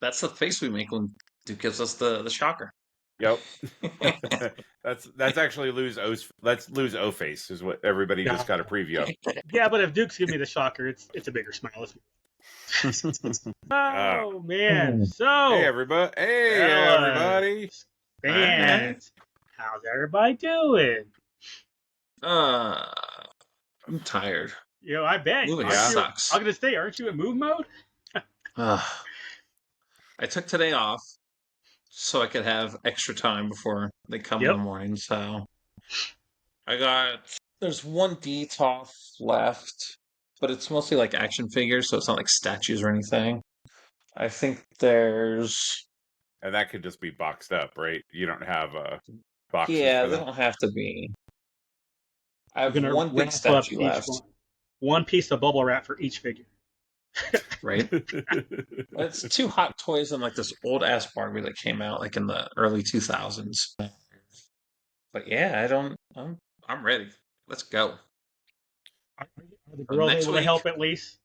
That's the face we make when Duke gives us the shocker. Yep. that's actually lose O face is what everybody just got a preview of. Yeah, but if Duke's giving me the shocker, it's a bigger smile. Oh man! So hey everybody! Hey everybody! Fans, how's everybody doing? I'm tired. You know, I bet. Moving sucks. I'm gonna say, aren't you in move mode? I took today off so I could have extra time before they come in the morning. So there's one DTOF left, but it's mostly like action figures, so it's not like statues or anything. I think there's... And that could just be boxed up, right? You don't have boxes Yeah, for they them. don't have to be. I have one big statue left. One piece of bubble wrap for each figure. Right? It's 2 Hot Toys and like this old ass Barbie that came out like in the early 2000s. But yeah, I'm ready. Let's go. Are the girls able to help at least?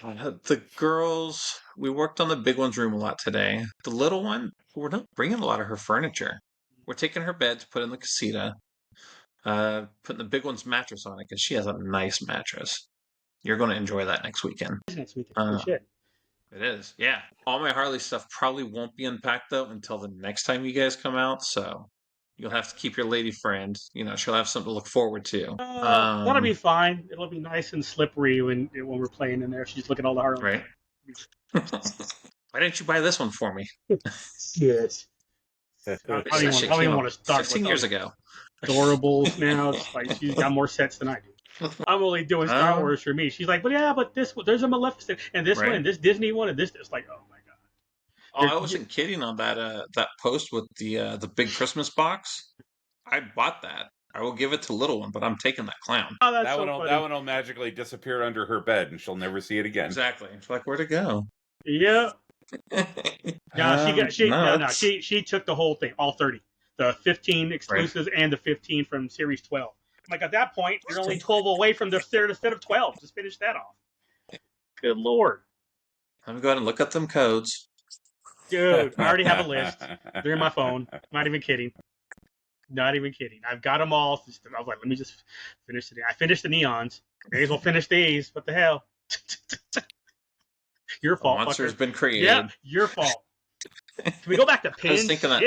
The girls, we worked on the big one's room a lot today. The little one, we're not bringing a lot of her furniture. We're taking her bed to put in the casita, putting the big one's mattress on it because she has a nice mattress. You're going to enjoy that next weekend. Next weekend, shit. It is, yeah. All my Harley stuff probably won't be unpacked though until the next time you guys come out, so you'll have to keep your lady friend. You know, she'll have something to look forward to. That'll be fine. It'll be nice and slippery when we're playing in there. She's looking at all the Harley. Right. Why didn't you buy this one for me? Yes. I don't even want to start 15 years ago. Doorables now. It's like she's got more sets than I do. I'm only doing Star Wars for me. She's like, but there's a Maleficent and this one and this Disney one and this. It's like, oh my god. Oh, I wasn't kidding on that post with the big Christmas box. I bought that. I will give it to little one, but I'm taking that clown. Oh, that one will magically disappear under her bed, and she'll never see it again. Exactly. It's like, where'd it go? Yeah. She took the whole thing, all 30, the 15 exclusives and the 15 from Series 12. Like at that point, you're only 12 away from the set of 12. Just finish that off. Good lord. I'm going to look up them codes. Dude, I already have a list. They're in my phone. Not even kidding. I've got them all. I was like, let me just finish it. I finished the neons. May as well finish these. What the hell? Your fault. The monster's been created. Yeah, your fault. Can we go back to pins? I was thinking that.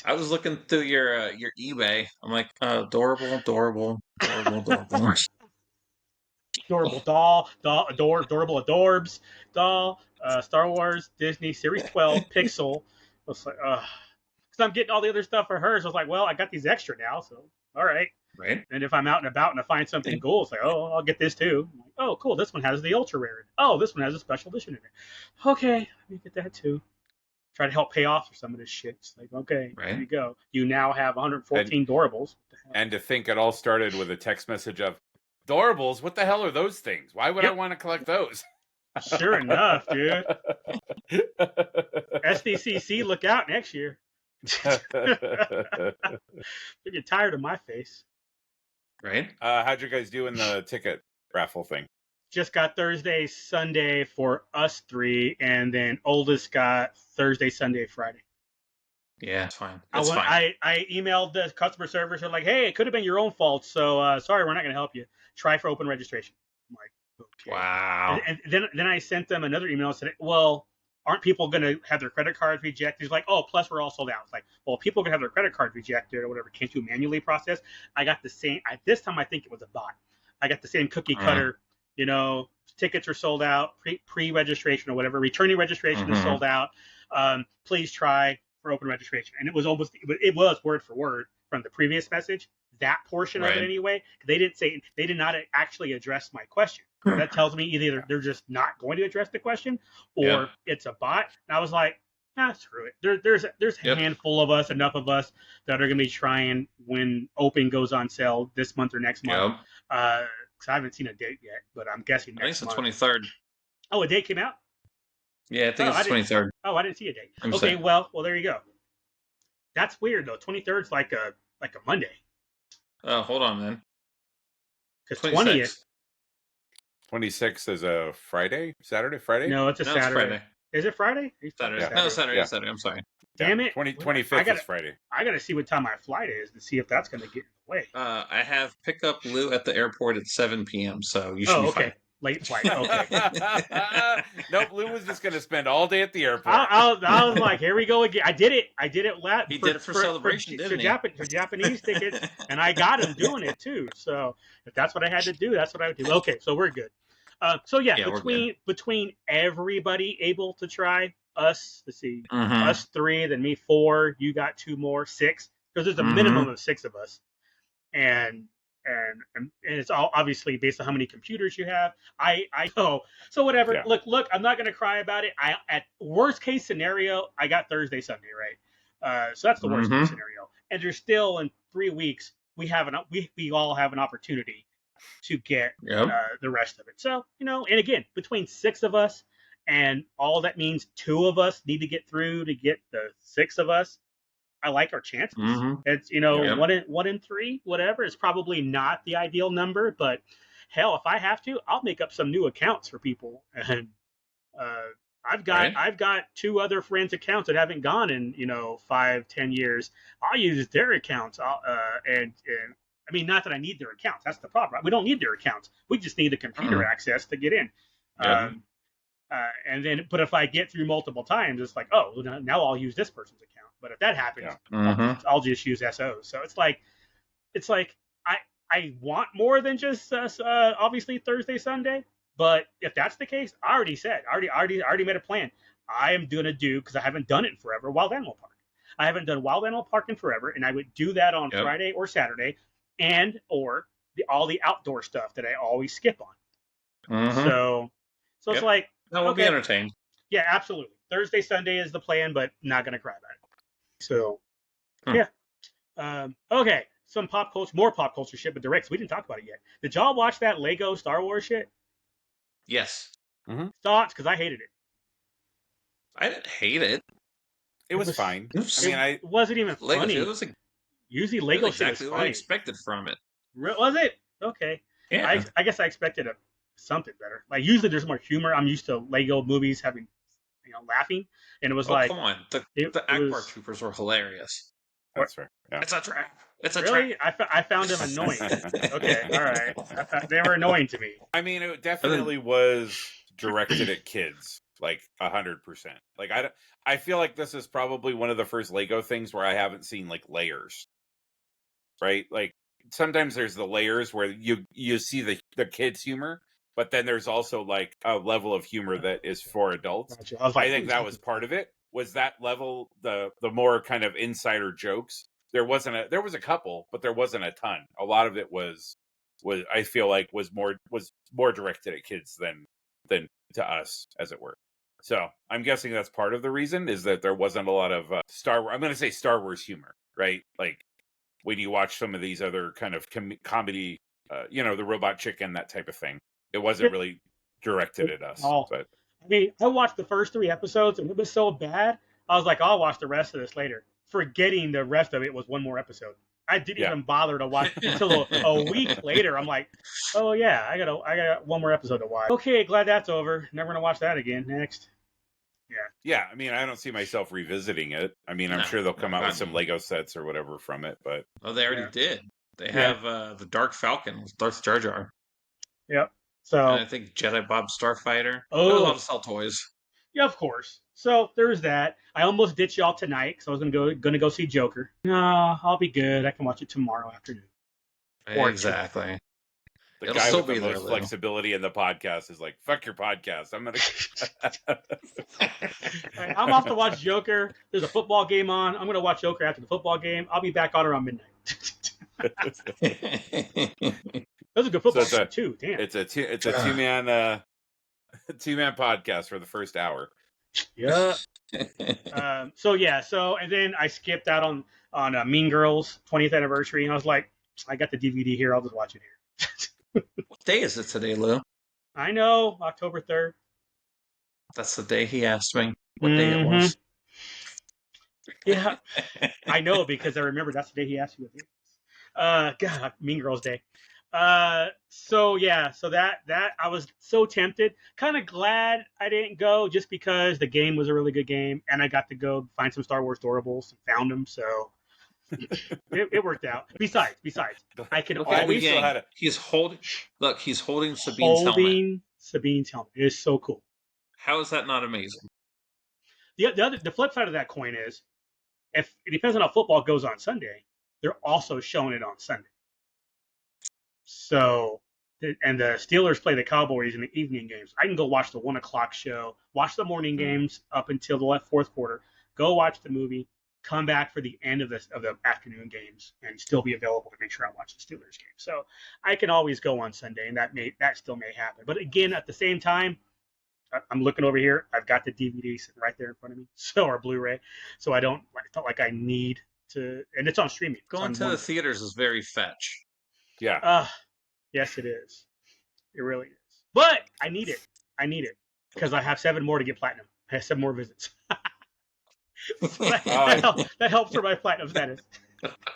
I was looking through your eBay. I'm like, adorable. Adorable doll, adorable adorbs, doll, Star Wars, Disney, Series 12, Pixel. I was like, because I'm getting all the other stuff for hers. I was like, well, I got these extra now, so all right. Right. And if I'm out and about and I find something cool, it's like, oh, I'll get this too. I'm like, oh, cool. This one has the ultra rare. Oh, this one has a special edition in it. Okay, let me get that too. Try to help pay off for some of this shit. It's like, okay, There you go. You now have 114 Doorables. And to think it all started with a text message of, Doorables? What the hell are those things? Why would I want to collect those? Sure enough, dude. SDCC, look out next year. You get tired of my face. Right. How'd you guys do in the ticket raffle thing? Just got Thursday, Sunday for us 3, and then oldest got Thursday, Sunday, Friday. Yeah, it's fine. It's fine. I emailed the customer service. They're like, hey, it could have been your own fault, so sorry, we're not going to help you. Try for open registration. I'm like, okay. Wow. And then I sent them another email and said, well, aren't people going to have their credit cards rejected? He's like, oh, plus we're all sold out. It's like, well, people are going to have their credit cards rejected or whatever. Can't you manually process? I got the same. This time I think it was a bot. I got the same cookie cutter. You know, tickets are sold out, pre-registration or whatever. Returning registration is sold out. Please try for open registration. And it was word for word from the previous message. That portion of it anyway. They did not actually address my question. That tells me either they're just not going to address the question or it's a bot. And I was like, screw it. There's a handful of us, enough of us that are going to be trying when open goes on sale this month or next month. Because I haven't seen a date yet, but I'm guessing next month. I think it's the 23rd. Oh, a date came out? Yeah, I think it's the 23rd. Oh, I didn't see a date. Okay, well, there you go. That's weird though. 23rd's like a Monday. Oh, hold on, man. Because 20th. 26th is a Friday? Saturday? Friday? No, it's a Saturday. It's Friday. Is it Friday? Saturday. Yeah. No, Saturday. Yeah. Saturday. I'm sorry. Damn it. 25th is Friday. I gotta see what time my flight is to see if that's gonna get in the way. I have pick up Lou at the airport at 7 p.m. So you should be okay. fine. Late flight. Okay. Nope, Lou was just going to spend all day at the airport. I was like, here we go again. I did it. He did it for celebration, didn't he? For Japanese tickets, and I got him doing it too. So if that's what I had to do, that's what I would do. Okay, so we're good. So between everybody able to try us, let's see, us 3, then me 4, you got 2 more, 6, because there's a minimum of 6 of us, and it's all obviously based on how many computers you have. I know. So whatever. Yeah. Look, I'm not gonna cry about it. At worst case scenario, I got Thursday, Sunday, right? So that's the worst case scenario. And there's still in 3 weeks we all have an opportunity to get the rest of it. So, and again, between 6 of us, and all that means 2 of us need to get through to get the 6 of us. I like our chances. It's 1 in 3, whatever. It's probably not the ideal number, but hell, if I have to, I'll make up some new accounts for people. And I've got 2 other friends' accounts that haven't gone in 5-10 years. I'll use their accounts. And I mean, not that I need their accounts. That's the problem. We don't need their accounts. We just need the computer access to get in. And then, but if I get through multiple times, it's like, oh, now I'll use this person's account. But if that happens, I'll just use SOs. So it's like I want more than just obviously Thursday, Sunday. But if that's the case, I already made a plan. I am gonna do, because I haven't done it in forever, Wild Animal Park. I haven't done Wild Animal Park in forever, and I would do that on Friday or Saturday, or all the outdoor stuff that I always skip on. So it's like, that will be entertained. Yeah, absolutely. Thursday, Sunday is the plan, but not gonna cry about it. So, okay. Some more pop culture shit, but directs. We didn't talk about it yet. Did y'all watch that Lego Star Wars shit? Yes. Thoughts? Because I hated it. I didn't hate it. It was fine. It wasn't even funny. It was usually Lego exactly shit is what funny. I expected from it. Was it? Okay. Yeah. I guess I expected something better. Like, usually there's more humor. I'm used to Lego movies having, laughing, and it was like, come on, the Akbar troopers were hilarious. That's right. Yeah. It's a trap. It's a really? trap. I found them annoying. Okay, all right. They were annoying to me. I mean, it definitely was directed at kids, like 100%. Like I feel like this is probably one of the first Lego things where I haven't seen like layers. Right? Like sometimes there's the layers where you see the kids' humor, but then there's also like a level of humor that is for adults. Gotcha. I think that was part of it. Was that level the more kind of insider jokes? There was a couple, but there wasn't a ton. A lot of it was I feel like was more directed at kids than to us, as it were. So I'm guessing that's part of the reason, is that there wasn't a lot of I'm going to say Star Wars humor, right? Like when you watch some of these other kind of comedy, the Robot Chicken, that type of thing. It wasn't really directed at us. But I mean, I watched the first 3 episodes, and it was so bad. I was like, I'll watch the rest of this later, forgetting the rest of it was one more episode. I didn't even bother to watch until a week later. I'm like, oh yeah, I got one more episode to watch. Okay, glad that's over. Never gonna watch that again. Next. Yeah. I mean, I don't see myself revisiting it. I mean, I'm sure they'll come out with some Lego sets or whatever from it. But they already did. They have the Dark Falcon with Darth Jar Jar. Yep. So and I think Jedi Bob Starfighter. Oh, there's a lot of sell toys. Yeah, of course. So there's that. I almost ditched y'all tonight because I was gonna go see Joker. No, I'll be good. I can watch it tomorrow afternoon. Exactly. The guy with the most flexibility in the podcast is like, fuck your podcast. I'm I'm off to watch Joker. There's a football game on. I'm gonna watch Joker after the football game. I'll be back on around midnight. That was a good football game too. Damn. It's a two-man podcast for the first hour. Yeah. So and then I skipped out on Mean Girls 20th anniversary, and I was like, I got the DVD here. I'll just watch it here. What day is it today, Lou? I know, October 3rd. That's the day he asked me what day it was. Yeah, I know, because I remember that's the day he asked me what day it was. God, Mean Girls Day. So that I was so tempted. Kind of glad I didn't go just because the game was a really good game and I got to go find some Star Wars doorables and found them. So it worked out. Besides, I can Look at Liu always Yang. He's holding Sabine's helmet. holding Sabine's helmet. It is so cool. How is that not amazing? The flip side of that coin is if it depends on how football goes on Sunday, they're also showing it on Sunday. So, and the Steelers play the Cowboys in the evening games. I can go watch the 1:00 show, watch the morning games up until the fourth quarter, go watch the movie, come back for the end of the afternoon games, and still be available to make sure I watch the Steelers game. So I can always go on Sunday, and that still may happen. But again, at the same time, I'm looking over here. I've got the DVD sitting right there in front of me, or Blu-ray. So I felt like I need to, and it's on streaming. Going to the theaters is very fetch. Yeah. Yes, it is. It really is. But I need it because I have 7 more to get platinum. I have 7 more visits. So that helps for my platinum status.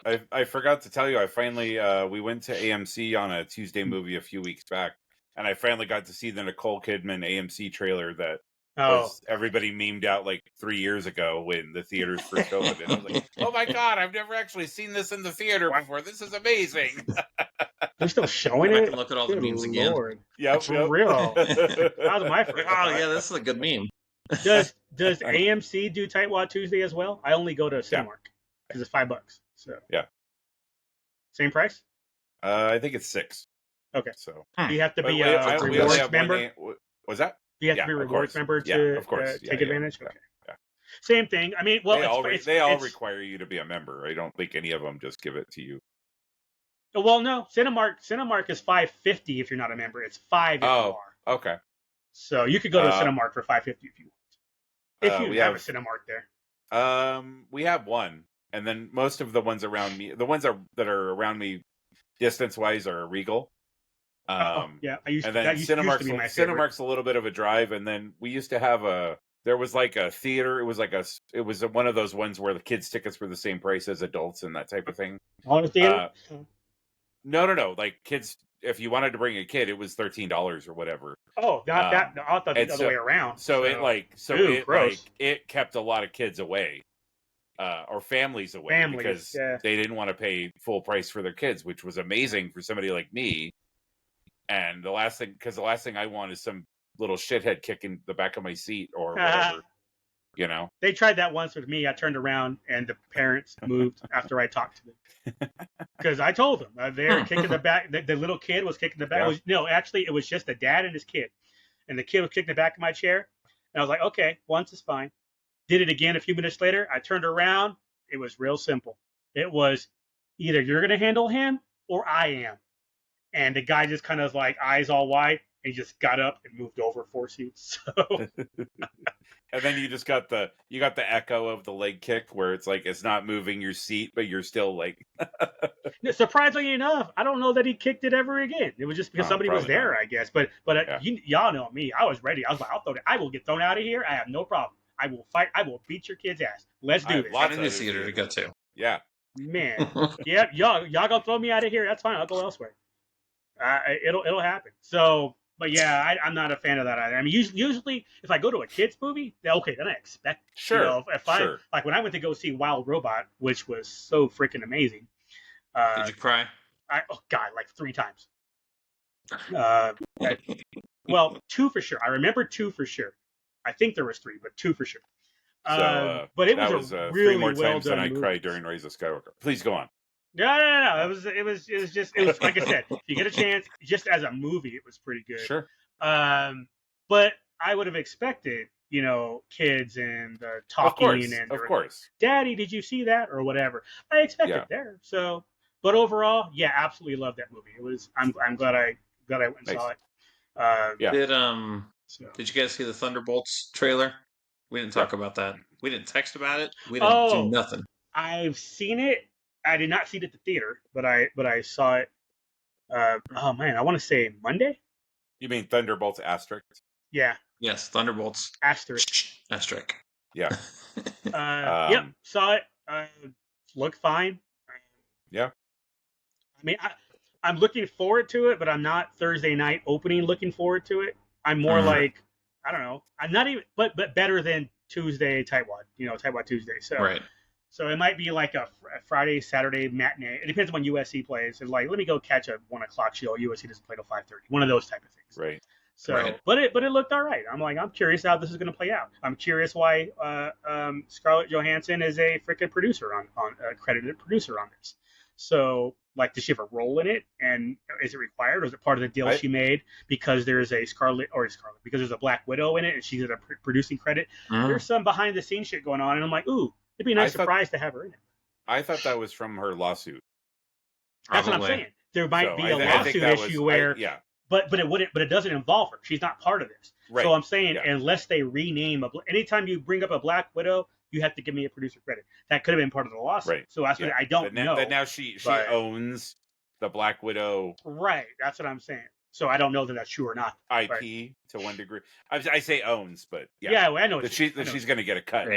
I forgot to tell you, I finally we went to AMC on a Tuesday movie a few weeks back, and I finally got to see the Nicole Kidman AMC trailer that was everybody memed out like 3 years ago when the theaters first opened. And I was like, oh my god, I've never actually seen this in the theater before. This is amazing. They're still showing I it. can look at all the memes again. Yeah, for real. That was my first. Oh yeah, this is a good meme. Does AMC do Tightwad Tuesday as well? I only go to Cinemark because it's $5. So yeah, same price. I think it's $6. Okay, so you have to be a rewards member. Was that? You have to be a rewards member to take advantage. Okay. Yeah. Same thing. I mean, well, they all require you to be a member. I don't think any of them just give it to you. Well, no, Cinemark is $5.50 if you're not a member. It's $5 if you are. Okay. So you could go to Cinemark for $5.50 if you want. If you have a Cinemark there. We have one, and then most of the ones around me, the ones that are around me, distance wise, are Regal. Yeah, Cinemark's a little bit of a drive, and then we used to have there was like a theater. It was one of those ones where the kids' tickets were the same price as adults and that type of thing. On the theater? No. Like kids, if you wanted to bring a kid, it was $13 or whatever. Oh, not that. I thought the other way around. It kept a lot of kids away, or families away, because they didn't want to pay full price for their kids, which was amazing for somebody like me. And the last thing I want is some little shithead kicking the back of my seat or whatever. You know, they tried that once with me. I turned around and the parents moved after I talked to them because I told them they were kicking the back. The little kid was kicking the back. Actually, it was just the dad and his kid, and the kid was kicking the back of my chair. And I was like, okay, once is fine. Did it again a few minutes later. I turned around. It was real simple. It was either you're going to handle him or I am. And the guy just kind of like eyes all wide. And he just got up and moved over 4 seats. So. And then you just got the echo of the leg kick where it's like it's not moving your seat, but you're still like. Surprisingly enough, I don't know that he kicked it ever again. It was just because somebody was there, I guess. But y'all know me. I was ready. I was like, I will get thrown out of here. I have no problem. I will fight. I will beat your kid's ass. Let's do this. Lots of new theater to go to. Yeah. Man. Yeah. Y'all gonna throw me out of here? That's fine. I'll go elsewhere. It'll happen. So. But yeah, I'm not a fan of that either. I mean, usually if I go to a kids movie, then I expect it. Sure. You know, I like when I went to go see Wild Robot, which was so freaking amazing. Did you cry? Like 3 times. Well, 2 for sure. I remember 2 for sure. I think there was 3, but 2 for sure. But it was a really 3 more times than I movie. cried during Rise of Skywalker. Please go on. No. It was like I said. If you get a chance, just as a movie, it was pretty good. Sure. But I would have expected, kids and talking of course. Daddy, did you see that or whatever? I expected there. So, but overall, yeah, absolutely loved that movie. It was. I'm glad I went and saw it. Did you guys see the Thunderbolts trailer? We didn't talk about that. We didn't text about it. We didn't do nothing. I've seen it. I did not see it at the theater, but I saw it. Oh man, I want to say Monday. You mean Thunderbolts asterisk? Yeah. Yes, Thunderbolts asterisk. Yeah. Yep. Saw it. Looked fine. Yeah. I mean, I'm looking forward to it, but I'm not Thursday night opening looking forward to it. I'm more like, I don't know. I'm not even, but better than Tuesday Tightwad, Tightwad Tuesday. Right. So it might be like a Friday, Saturday matinee. It depends on when USC plays. It's like, let me go catch a 1:00 show. USC doesn't play till 5:30. One of those type of things. Right. So, right. but it looked all right. I'm curious how this is going to play out. I'm curious why Scarlett Johansson is a freaking producer on credited producer on this. So, like, does she have a role in it? And is it required, or is it part of the deal she made because there's a because there's a Black Widow in it and she's at a producing credit? There's some behind the scenes shit going on, and I'm like, ooh. It'd be a nice surprise to have her in it. I thought that was from her lawsuit. That's what I'm saying. There might be a lawsuit issue where, but it wouldn't. But it doesn't involve her. She's not part of this. Right. So I'm saying, unless they rename anytime you bring up a Black Widow, you have to give me a producer credit. That could have been part of the lawsuit. Right. So that's what I don't know. But now she owns the Black Widow. Right. That's what I'm saying. So I don't know that that's true or not. IP to one degree. I say owns, but well, I know that she's going to get a cut.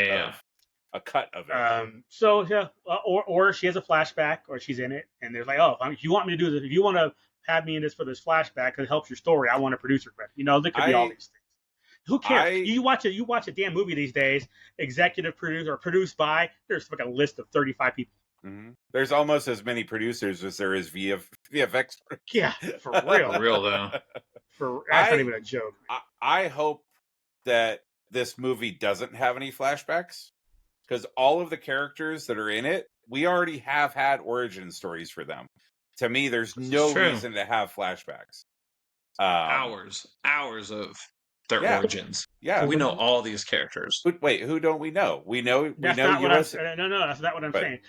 A cut of it. Or she has a flashback, or she's in it, and there's like, oh, if you want me to do this, if you want to have me in this for this flashback because it helps your story, I want a producer credit. There could be all these things. Who cares? You watch a damn movie these days, executive produced or produced by. There's like a list of 35 people. Mm-hmm. There's almost as many producers as there is VFX. Yeah, for real. For real though. That's not even a joke. I hope that this movie doesn't have any flashbacks. Because all of the characters that are in it, we already have had origin stories for them. To me, there's no reason to have flashbacks. Hours of their origins. Yeah, we know all these characters. Wait, who don't we know? We know. That's not what that's not what I'm saying.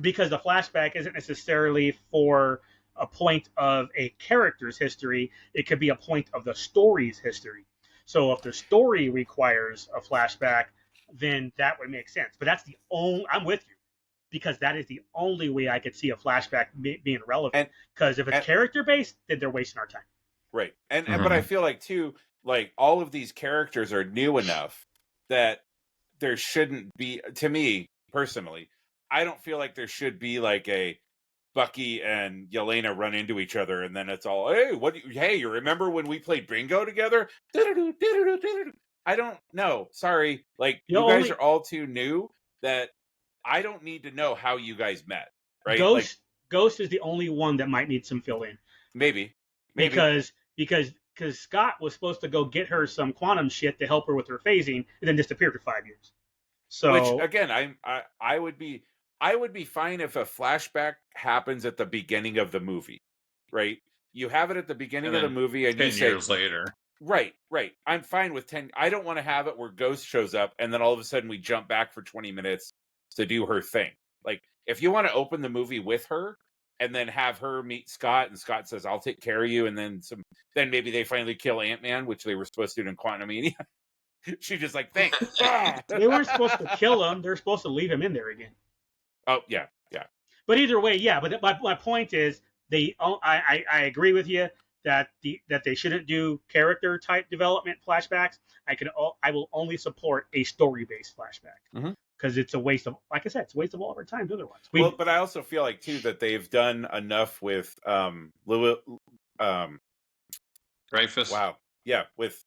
Because the flashback isn't necessarily for a point of a character's history. It could be a point of the story's history. So if the story requires a flashback, then that would make sense. But that's I'm with you, because that is the only way I could see a flashback being relevant. Because if it's character based, then they're wasting our time. Right. And but I feel like too, like all of these characters are new enough that there shouldn't be. To me personally, I don't feel like there should be like a Bucky and Yelena run into each other and then it's all, hey, you remember when we played bingo together? I don't know. Sorry. Like, you guys are all too new that I don't need to know how you guys met. Right? Ghost is the only one that might need some fill in. Maybe. Because Scott was supposed to go get her some quantum shit to help her with her phasing and then disappeared for 5 years. So, which again, I would be fine if a flashback happens at the beginning of the movie. Right? You have it at the beginning of the movie and 10 you say years later. Right. I'm fine with 10. I don't want to have it where Ghost shows up and then all of a sudden we jump back for 20 minutes to do her thing. Like, if you want to open the movie with her and then have her meet Scott and Scott says, I'll take care of you. And then then maybe they finally kill Ant-Man, which they were supposed to do in Quantumania. She just like, thanks. They weren't supposed to kill him. They're supposed to leave him in there again. Oh, yeah. But either way, but my point is, I agree with you that they shouldn't do character type development flashbacks. I will only support a story based flashback because it's a waste of, like I said, it's a waste of all of our time otherwise. But I also feel like too that they've done enough with Dreyfus. Wow, yeah, with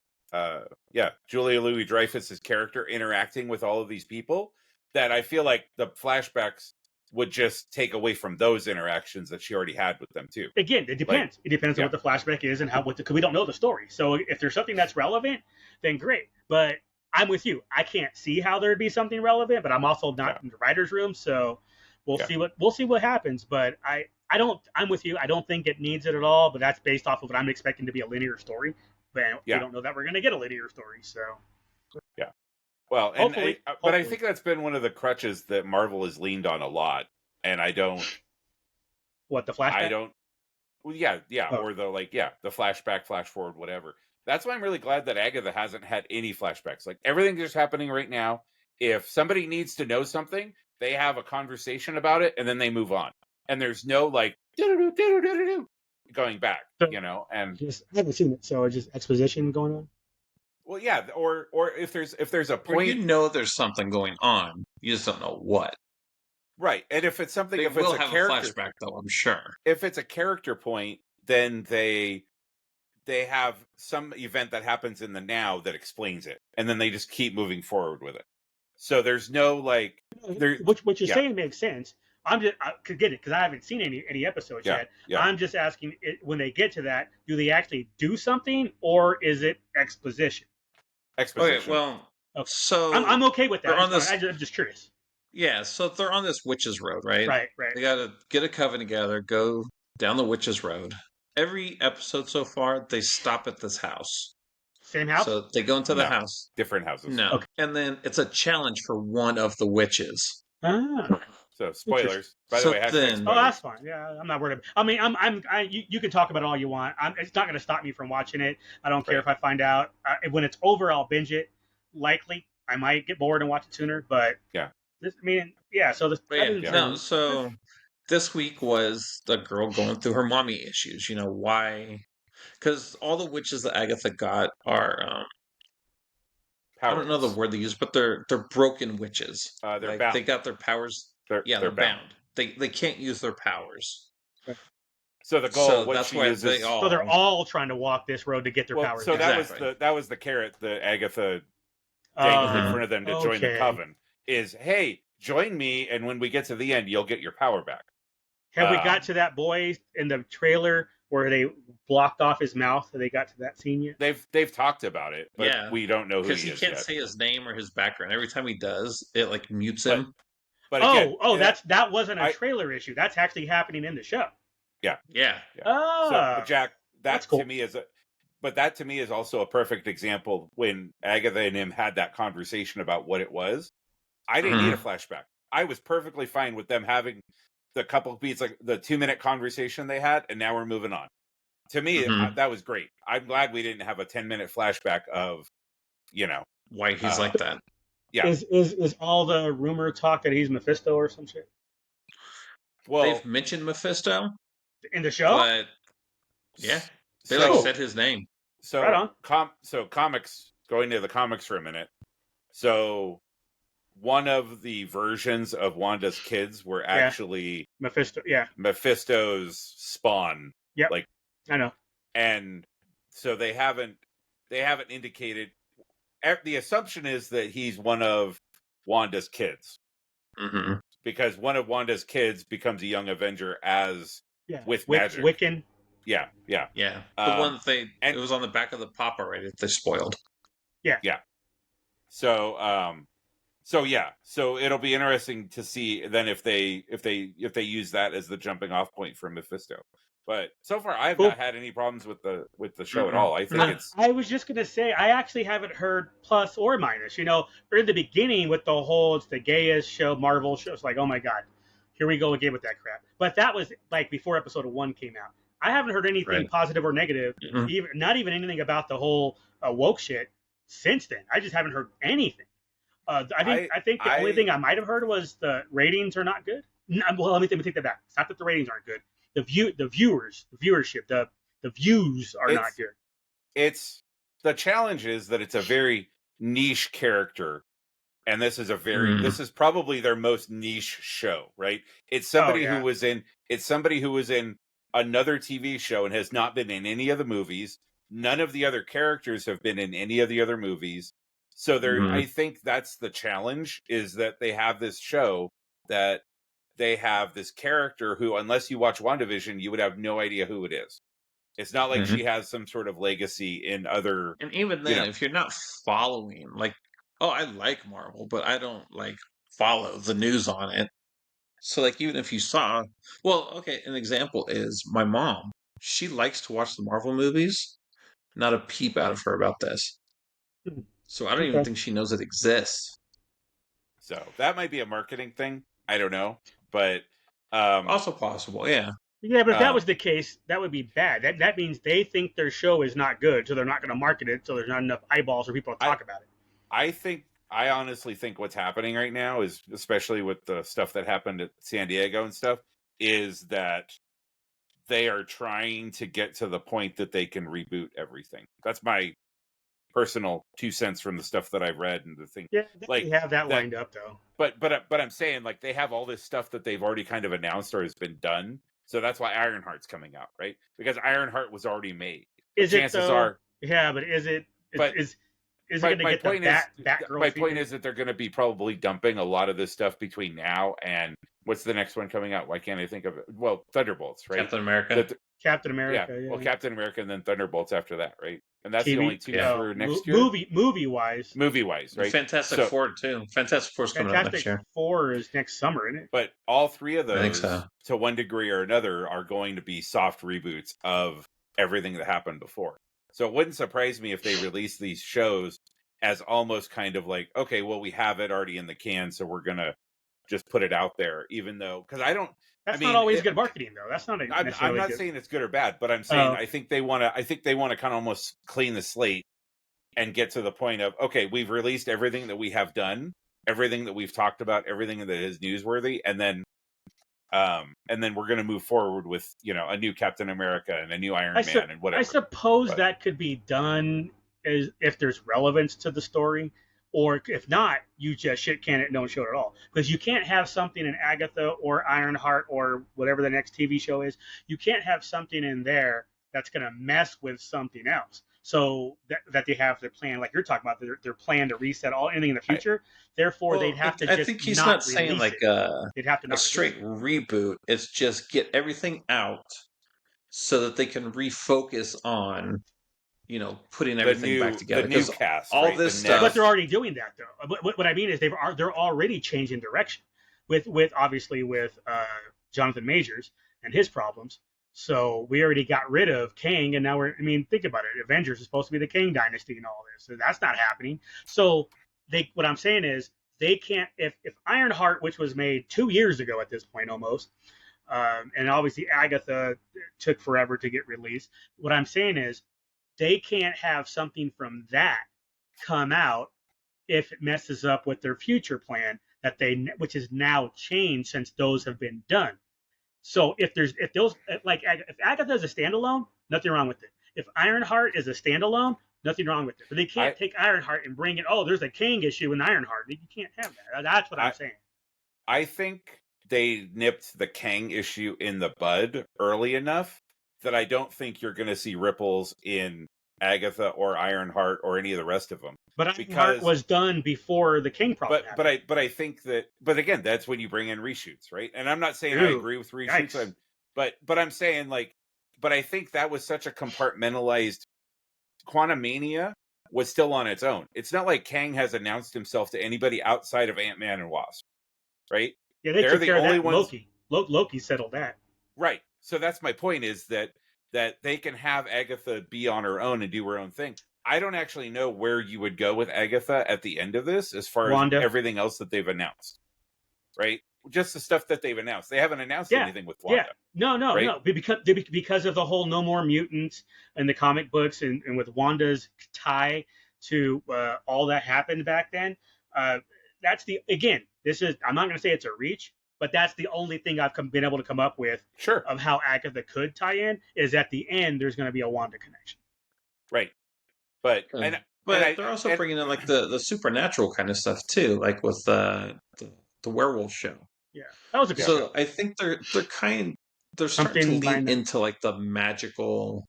Julia Louis-Dreyfus's character interacting with all of these people that I feel like the flashbacks would just take away from those interactions that she already had with them too. Again, it depends. It depends on what the flashback is and because we don't know the story. So if there's something that's relevant, then great. But I'm with you. I can't see how there'd be something relevant, but I'm also not in the writer's room, so we'll see what happens. But I'm with you. I don't think it needs it at all, but that's based off of what I'm expecting to be a linear story. But we don't know that we're going to get a linear story, so yeah. Well, hopefully. But I think that's been one of the crutches that Marvel has leaned on a lot, and I don't. What, the flashback? I don't. Well, or the flashback, flash forward, whatever. That's why I'm really glad that Agatha hasn't had any flashbacks. Like, everything that's happening right now, if somebody needs to know something, they have a conversation about it, and then they move on. And there's no, like, going back, And I haven't seen it, so it's just exposition going on. Well, yeah, or if there's a point, there's something going on, you just don't know what. Right. And if it's something, They if it's will a have a character, flashback, though, I'm sure. if it's a character point, then they have some event that happens in the now that explains it, and then they just keep moving forward with it. So there's no like there. What you're Yeah, saying makes sense. I could get it because I haven't seen any episodes yeah, yet. yeah. I'm just asking when they get to that, do they actually do something or is it exposition? Okay, Exposition. well, Okay, so I'm okay with that. they're on this. I'm just curious. Yeah, so they're on this witches road, right? Right. They got to get a coven together, go down the witches road. Every episode so far, they stop at this house. Same house. So they go into the No. house. Different houses. No. Okay. And then it's a challenge for one of the witches. Ah. So spoilers. By the So way, hashtag then- Oh, spoilers. that's fine. Yeah, I'm not worried. I mean, you can talk about it all you want. It's not going to stop me from watching it. I don't care Right. if I find out when it's over. I'll binge it. Likely, I might get bored and watch it sooner. But Yeah. So this. But yeah, no, so this week was the girl going through her mommy issues. You know, why? Because all the witches that Agatha got are, I don't know the word they use, but they're broken witches. They're like, bound. They got their powers. They're bound. They can't use their powers. So the goal, So what that's she why uses, So they're all trying to walk this road to get their powers. So that Exactly. was the carrot that Agatha dangled in front of them to join the okay. coven. Is hey, join me, and when we get to the end, you'll get your power back. Have we got to that boy in the trailer where they blocked off his mouth? Have they got to that scene yet? They've talked about it, but Yeah, we don't know who because he he is can't yet. say his name or his background. Every time he does, it like mutes him. But again, that wasn't a trailer issue. That's actually happening in the show. Yeah. Oh, So, but Jack, that's cool. to me is also a perfect example when Agatha and him had that conversation about what it was. I didn't need a flashback. I was perfectly fine with them having the couple of beats, like the 2-minute conversation they had, and now we're moving on. To me, that was great. I'm glad we didn't have a 10-minute flashback of, why he's like that. Yeah. Is all the rumor talk that he's Mephisto or some shit Well, They've mentioned Mephisto, in the show? but yeah, they so, said his name. So, right on. So comics, going to the comics for a minute. So one of the versions of Wanda's kids were actually Mephisto. Yeah, Mephisto's spawn. Yep. Like, I know. And so they haven't indicated. The assumption is that he's one of Wanda's kids, because one of Wanda's kids becomes a young Avenger with magic. Wiccan. Yeah. The one that it was on the back of the pop already. They spoiled. Yeah. So it'll be interesting to see then if they use that as the jumping off point for Mephisto. But so far, I've not had any problems with the show at all. I think I was just gonna say I actually haven't heard plus or minus. In the beginning with the whole it's the gayest show, Marvel show. It's like, oh my god, here we go again with that crap. But that was like before episode 1 came out. I haven't heard anything positive or negative, not even anything about the whole woke shit since then. I just haven't heard anything. I think the only thing I might have heard was the ratings are not good. Well, let me take that back. It's not that the ratings aren't good. The viewership, the views are not good. It's the challenge is that it's a very niche character, and this is this is probably their most niche show, right? It's somebody who was in another TV show and has not been in any of the movies. None of the other characters have been in any of the other movies. So I think that's the challenge, is that they have this show that they have this character who, unless you watch WandaVision, you would have no idea who it is. It's not like she has some sort of legacy in other... And even then, if you're not following, I like Marvel, but I don't, follow the news on it. So, even if you saw... an example is my mom. She likes to watch the Marvel movies. Not a peep out of her about this. So I don't even think she knows it exists. So that might be a marketing thing. I don't know. But also possible, yeah. Yeah, but if that was the case, that would be bad. That means they think their show is not good, so they're not going to market it, so there's not enough eyeballs for people to talk about it. I honestly think what's happening right now is, especially with the stuff that happened at San Diego and stuff, is that they are trying to get to the point that they can reboot everything. That's my personal 2 cents from the stuff that I've read and the thing. Yeah, they have that that- lined up though. But I'm saying, like, they have all this stuff that they've already kind of announced or has been done. So that's why Ironheart's coming out, right? Because Ironheart was already made. Is it chances though? are, Yeah, but is it? But Is it going to get the Batgirl? my point is that they're going to be probably dumping a lot of this stuff between now and what's the next one coming out? Why can't I think of it? Well, Thunderbolts, right? Captain America. Captain America. Yeah. Well, Captain America and then Thunderbolts after that, right? And that's TV? the only two for next year. Movie wise, right? Fantastic Four too. Fantastic Four's coming out next year. Fantastic Four is next summer, isn't it? But all three of I think those, so. to one degree or another, are going to be soft reboots of everything that happened before. So it wouldn't surprise me if they release these shows as almost kind of like, okay, well, we have it already in the can, so we're gonna just put it out there, even though, because I don't. That's not always good marketing, though. That's not. I'm not saying it's good or bad, but I'm saying I think they want to. I think they want to kind of almost clean the slate and get to the point of, okay, we've released everything that we have done, everything that we've talked about, everything that is newsworthy, and then we're going to move forward with, a new Captain America and a new Iron Man and whatever. I suppose that could be done if there's relevance to the story, or if not, you just shit can it, don't show it at all. Because you can't have something in Agatha or Ironheart or whatever the next TV show is. You can't have something in there that's going to mess with something else. So that they have their plan, like you're talking about, their plan to reset anything in the future. Therefore, they'd have to. I think he's not saying like they'd have to a straight reboot. It's just get everything out so that they can refocus on, putting everything back together. The new cast, all right? this stuff. But they're already doing that though. But what I mean is they're already changing direction with obviously with Jonathan Majors and his problems. So we already got rid of Kang, and now think about it. Avengers is supposed to be the Kang dynasty and all this, so that's not happening. So what I'm saying is they can't. If Ironheart, which was made 2 years ago at this point almost, and obviously Agatha took forever to get released. What I'm saying is they can't have something from that come out if it messes up with their future plan which is now changed since those have been done. So if Agatha is a standalone, nothing wrong with it. If Ironheart is a standalone, nothing wrong with it. But they can't take Ironheart and bring it. Oh, there's a Kang issue in Ironheart. You can't have that. That's what I'm saying. I think they nipped the Kang issue in the bud early enough that I don't think you're going to see ripples in Agatha or Ironheart or any of the rest of them. But Ironheart was done before the King problem happened. But I think that. But again, that's when you bring in reshoots, right? And I'm not saying I agree with reshoots, but I'm saying but I think that was such a compartmentalized. Quantumania was still on its own. It's not like Kang has announced himself to anybody outside of Ant-Man and Wasp, right? Yeah, they're the only ones. Loki settled that, right? So that's my point: is that they can have Agatha be on her own and do her own thing. I don't actually know where you would go with Agatha at the end of this, as far as everything else that they've announced, right? Just the stuff that they've announced. They haven't announced anything with Wanda. Yeah. No. Because of the whole No More Mutants and the comic books and with Wanda's tie to all that happened back then. That's I'm not going to say it's a reach, but that's the only thing I've been able to come up with of how Agatha could tie in, is at the end there's going to be a Wanda connection. Right. But they're also bringing in like the supernatural kind of stuff too, like with the werewolf show. Yeah, that was a good show. I think they're starting to lean into like the magical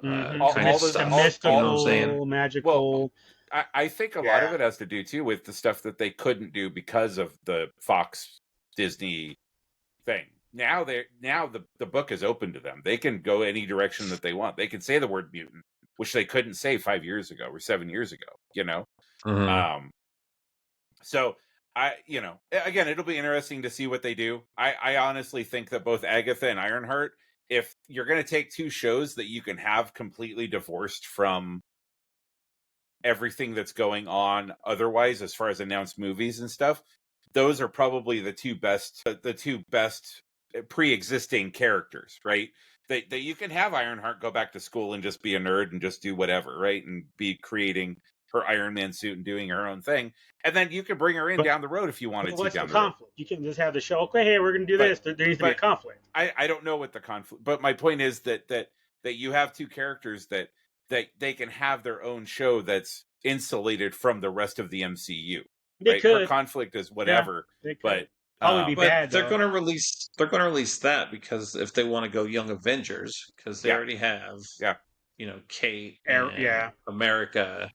kind of stuff. Mystical, magical. Well, I think a lot of it has to do too with the stuff that they couldn't do because of the Fox Disney thing. Now the book is open to them. They can go any direction that they want. They can say the word mutant, which they couldn't say 5 years ago or 7 years ago. So again, it'll be interesting to see what they do. I honestly think that both Agatha and Ironheart, if you're going to take two shows that you can have completely divorced from everything that's going on otherwise, as far as announced movies and stuff, those are probably the two best pre-existing characters, right? That you can have Ironheart go back to school and just be a nerd and just do whatever, right? And be creating her Iron Man suit and doing her own thing. And then you can bring her in down the road if you wanted to. Down the conflict? Road. You can just have the show, okay, hey, we're going to do this. There needs to be a conflict. I don't know what the conflict, but my point is that you have two characters that they can have their own show that's insulated from the rest of the MCU. They right? could. Her conflict is whatever, They could. but Probably be But bad. they're though. going to release that because if they want to go Young Avengers, because they already have, Kate and America,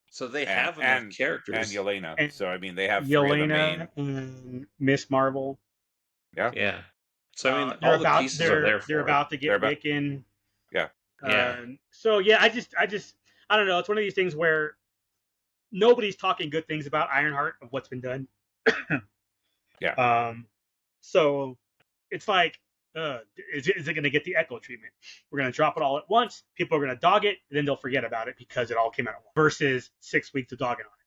so they have enough characters and Yelena. And so I mean, they have 3 of the main. And Miss Marvel. Yeah. So I mean, they're all the pieces are there for They're about to get Rick in. Yeah. So yeah, I don't know. It's one of these things where nobody's talking good things about Ironheart of what's been done. Yeah. So it's like, is it going to get the Echo treatment? We're going to drop it all at once. People are going to dog it, and then they'll forget about it because it all came out at once. Versus 6 weeks of dogging on it.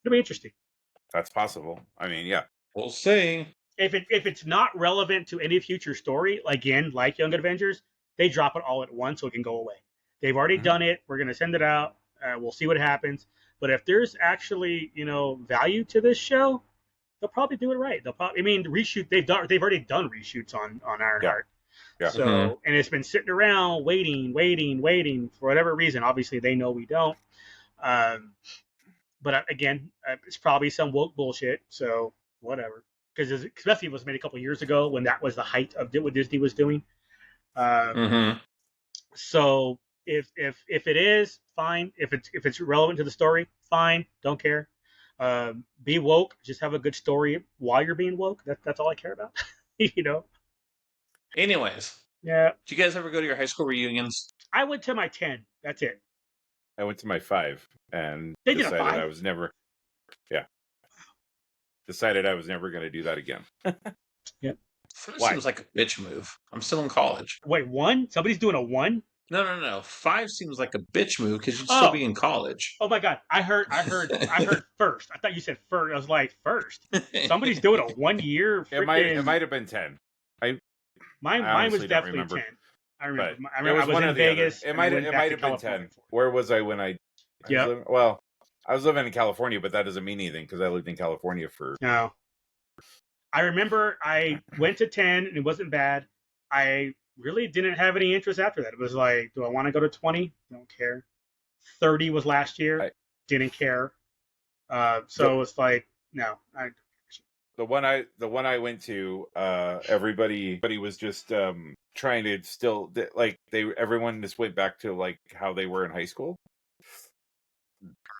It'll be interesting. That's possible. I mean, yeah. We'll see. If it's not relevant to any future story, again, like Young Avengers, they drop it all at once so it can go away. They've already done it. We're going to send it out. We'll see what happens. But if there's actually, value to this show, they'll probably do it right. Reshoot. They've already done reshoots on Ironheart. Yeah. So and it's been sitting around waiting for whatever reason. Obviously, they know we don't. But again, it's probably some woke bullshit. So whatever. Because especially it was made a couple years ago when that was the height of what Disney was doing. So if it is, fine. If it's relevant to the story, fine. Don't care. Be woke. Just have a good story while you're being woke. That's all I care about. Anyways. Yeah. Did you guys ever go to your high school reunions? I went to my 10. That's it. I went to my 5 and They did decided a 5? I was never. Yeah. Decided I was never going to do that again. Yeah. Why? Seems like a bitch move. I'm still in college. Wait, 1? Somebody's doing a 1? No. 5 seems like a bitch move because you'd still be in college. Oh my god! I heard first. I thought you said first. I was like first. Somebody's doing a 1 year. It might have been 10. Mine was definitely 10. I remember. I was in Vegas. It might have been 10. Where was I when I? Yeah. Well, I was living in California, but that doesn't mean anything because I lived in California for. No. I remember I went to 10 and it wasn't bad. I really didn't have any interest after that. It was like, do I want to go to 20? Don't care. 30 was last year. Didn't care. So it's like, no. The one I went to, everybody was just trying to still everyone just went back to like how they were in high school.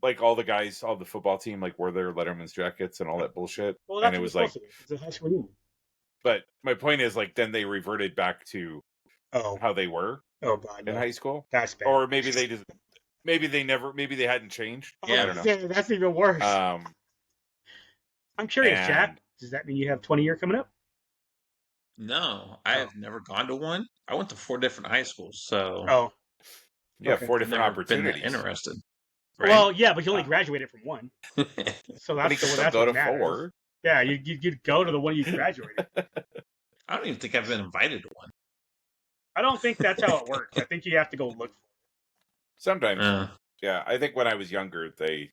Like all the guys, all the football team, like wore their Letterman's jackets and all that bullshit. Well, that's and it was like, it's a high school reunion. But my point is, like, then they reverted back to how they were in high school. That's bad. Or maybe they just, maybe they hadn't changed. Yeah, I don't know. That's even worse. I'm curious, Jack. Does that mean you have 20 year coming up? No, I have never gone to one. I went to 4 different high schools, so. Oh. Yeah, 4 different opportunities. Been interested. Right? Well, yeah, but you only graduated from 1. So that's go to matters. 4. Yeah, you'd go to the one you graduated. I don't even think I've been invited to one. I don't think that's how it works. I think you have to go look for it. Sometimes. Yeah, I think when I was younger, they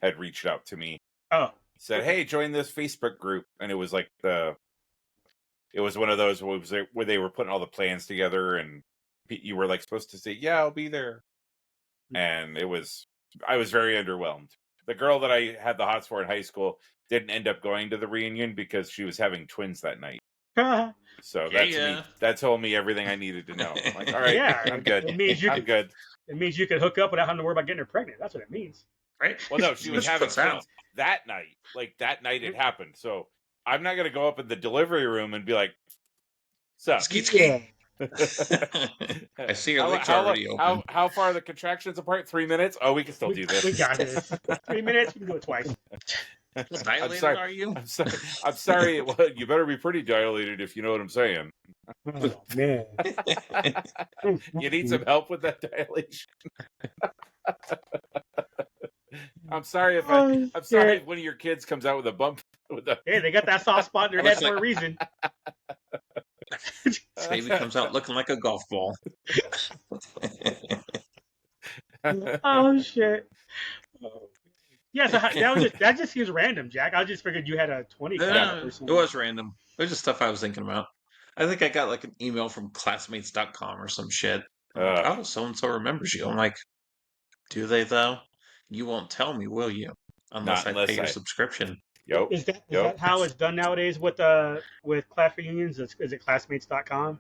had reached out to me. Oh. Said, hey, join this Facebook group. And it was like it was one of those where they were putting all the plans together and you were like supposed to say, yeah, I'll be there. And I was very underwhelmed. The girl that I had the hots for in high school didn't end up going to the reunion because she was having twins that night. So that told me everything I needed to know. I'm like, all right, I'm good. I'm good. It means you could hook up without having to worry about getting her pregnant. That's what it means. Right? Well, no, she was having twins that night. Like, that night it happened. So I'm not going to go up in the delivery room and be like, sup? Skeet. I see your legs already open. How far are the contractions apart? 3 minutes? Oh, we can still do this. We got this. 3 minutes, we can do it twice. Dilated, are you? I'm sorry. Well, you better be pretty dilated if you know what I'm saying. Oh, man. You need some help with that dilation? I'm sorry if if one of your kids comes out with a bump. Hey, they got that soft spot in their head for a reason. Baby comes out looking like a golf ball. Oh shit! Yeah, so that just seems random, Jack. I just figured you had a 20. It was random. It was just stuff I was thinking about. I think I got like an email from classmates.com or some shit. They're like, oh, so and so remembers you. I'm like, do they though? You won't tell me, will you? Unless Not I pay unless your I. subscription. Yep. Is that Yep. how it's done nowadays with class reunions? Is it classmates.com?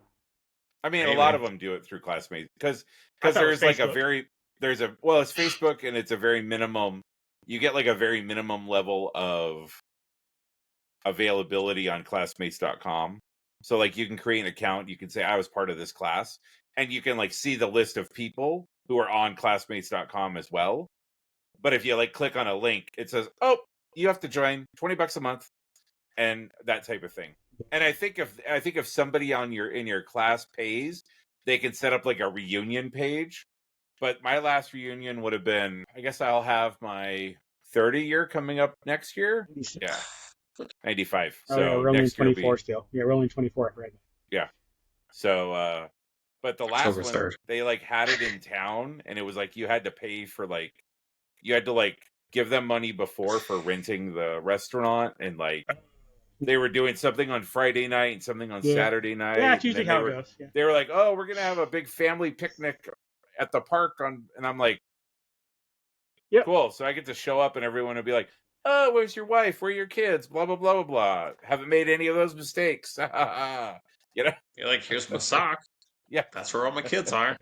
I mean, a lot Maybe. of them do it through Classmates because I thought it was there's like a Facebook. very it's Facebook and it's a very minimum. You get like a very minimum level of availability on classmates.com. So like you can create an account, you can say I was part of this class, and you can like see the list of people who are on classmates.com as well. But if you like click on a link, it says, "Oh, you have to join, $20 a month," and that type of thing. And I think if somebody in your class pays, they can set up like a reunion page. But my last reunion would have been, I guess I'll have my 30 year coming up next year. Yeah. 95. Oh yeah, So rolling next year will 24 be, still. Yeah, rolling 24 right. yeah. So but the last October one 3rd. they like had it in town, and it was like you had to pay for like you had to like give them money before for renting the restaurant, and like they were doing something on Friday night and something on Yeah. Saturday night. Yeah, that's And usually then how it goes. Yeah. they were like, "Oh, we're gonna have a big family picnic at the park on," and I'm like, Yep. "Cool." So I get to show up, and everyone would be like, "Oh, where's your wife? Where are your kids? Blah blah blah blah blah. Haven't made any of those mistakes." You know? You're like, here's my sock. Yeah. That's where all my kids are.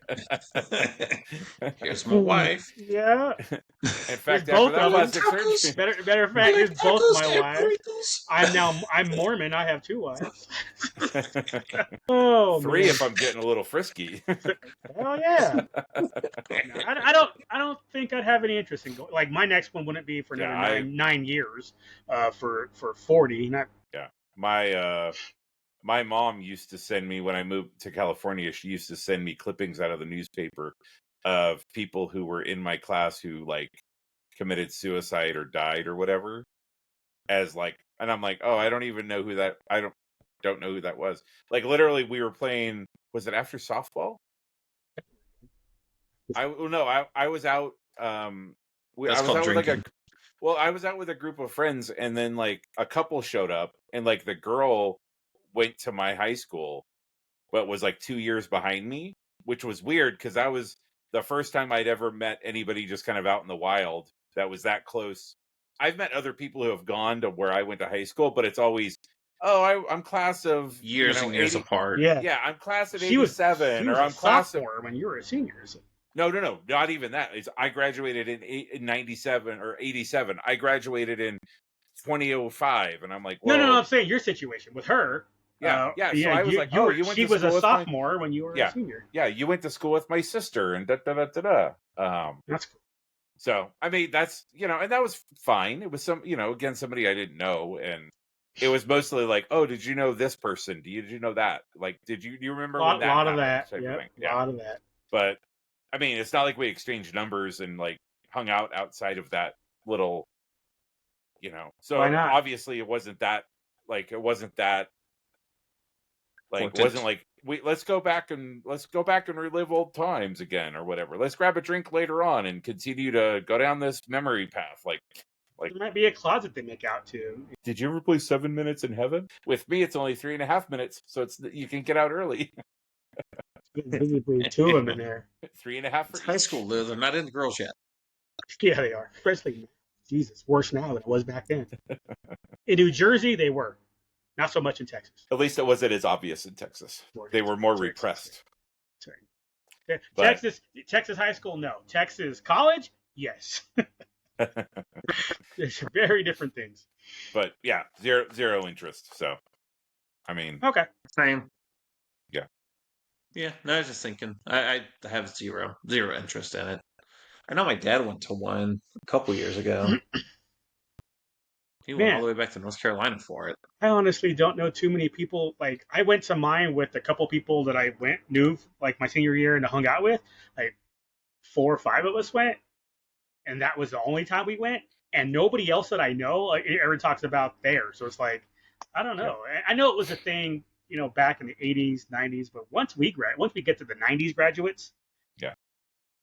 Here's my wife. Yeah. In fact, There's after both that of them. plastic surgery, Better of fact, there's both my wives. I'm Mormon. I have 2 wives. Oh, 3 man. if I'm getting a little frisky. Hell yeah. No, I don't think I'd have any interest in going. Like my next one wouldn't be for another Yeah, nine years. For 40. Not. Yeah, my mom used to send me when I moved to California. She used to send me clippings out of the newspaper of people who were in my class who like committed suicide or died or whatever. As like, and I'm like, oh, I don't even know who that. I don't know who that was. Like literally, we were playing. Was it after softball? I was out. That's I was called out with like drinking. I was out with a group of friends, and then like a couple showed up, and like the girl went to my high school, but was like 2 years behind me, which was weird because that was the first time I'd ever met anybody just kind of out in the wild that was that close. I've met other people who have gone to where I went to high school, but it's always, oh, I'm class of Years and years 80. apart. Yeah. Yeah, I'm class of She was 87, or a I'm class of sophomore when you were a senior. So. no, not even that. I graduated in 97 or 87. I graduated in 2005, and I'm like, No, well, I'm saying your situation with her. yeah. So I was like, oh, you went she to was school a with sophomore when you were a senior. yeah, you went to school with my sister, and da da da da da. That's cool. So I mean, that's and that was fine. It was some again somebody I didn't know, and it was mostly like, oh, did you know this person? Did you know that? Like, do you remember when that lot happened? of that. Type of thing. Yeah, a lot of that. But I mean, it's not like we exchanged numbers and like hung out outside of that little, So Why not? obviously, it wasn't that like it wasn't that like What it wasn't like let's go back and relive old times again or whatever. Let's grab a drink later on and continue to go down this memory path. Like There might be a closet they make out to. did you ever play 7 Minutes in Heaven? With me, it's only 3.5 minutes, so you can get out early. Visibly 2 of them in there. 3.5 It's for high each. school, Lou. They're not into girls yet. Yeah, they are. Especially, Jesus, worse now than it was back then. In New Jersey, they were. Not so much in Texas. At least it wasn't as obvious in Texas. They were more repressed. Sorry. Texas high school, no. Texas college, yes. There's very different things. But yeah, zero interest. So, I mean, Okay. Same. Yeah. Yeah. No, I was just thinking. I have zero interest in it. I know my dad went to one a couple years ago. He went all the way back to North Carolina for it. I honestly don't know too many people. Like, I went to mine with a couple people that I knew like my senior year and hung out with. Like 4 or 5 of us went, and that was the only time we went. And nobody else that I know like ever talks about there. So it's like, I don't know. Yeah. I know it was a thing, back in the 80s, 90s. But once we get to the 90s graduates. Yeah.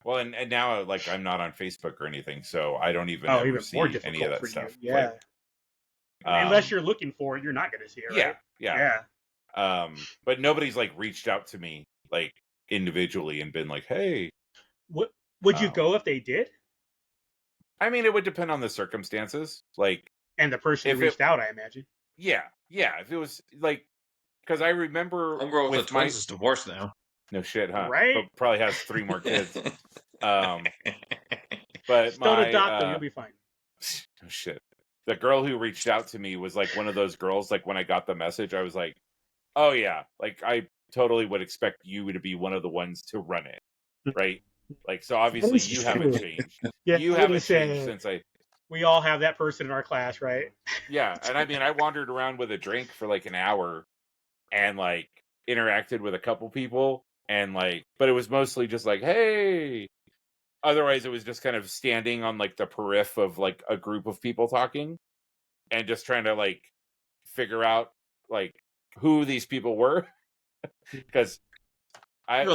Well, and now like I'm not on Facebook or anything, so I don't even ever see any of that stuff. You. Yeah. Like, unless you're looking for it, you're not going to see it, right? Yeah. But nobody's like reached out to me like individually and been like, hey. What would you go if they did? I mean, it would depend on the circumstances. Like, and the person who reached out, I imagine. Yeah. If it was like, because I remember Homegirl with the twins is divorced now. No shit, huh? Right? But probably has 3 more kids. But still adopt them, you'll be fine. No shit. The girl who reached out to me was like one of those girls. Like when I got the message, I was like, "Oh yeah, like I totally would expect you to be one of the ones to run it, right?" Like so, obviously you haven't changed. Yeah, you haven't changed since I. We all have that person in our class, right? Yeah, and I mean, I wandered around with a drink for like an hour, and like interacted with a couple people, and like, but it was mostly just like, "Hey." Otherwise, it was just kind of standing on like the periph of like a group of people talking, and just trying to like figure out like who these people were, because I had.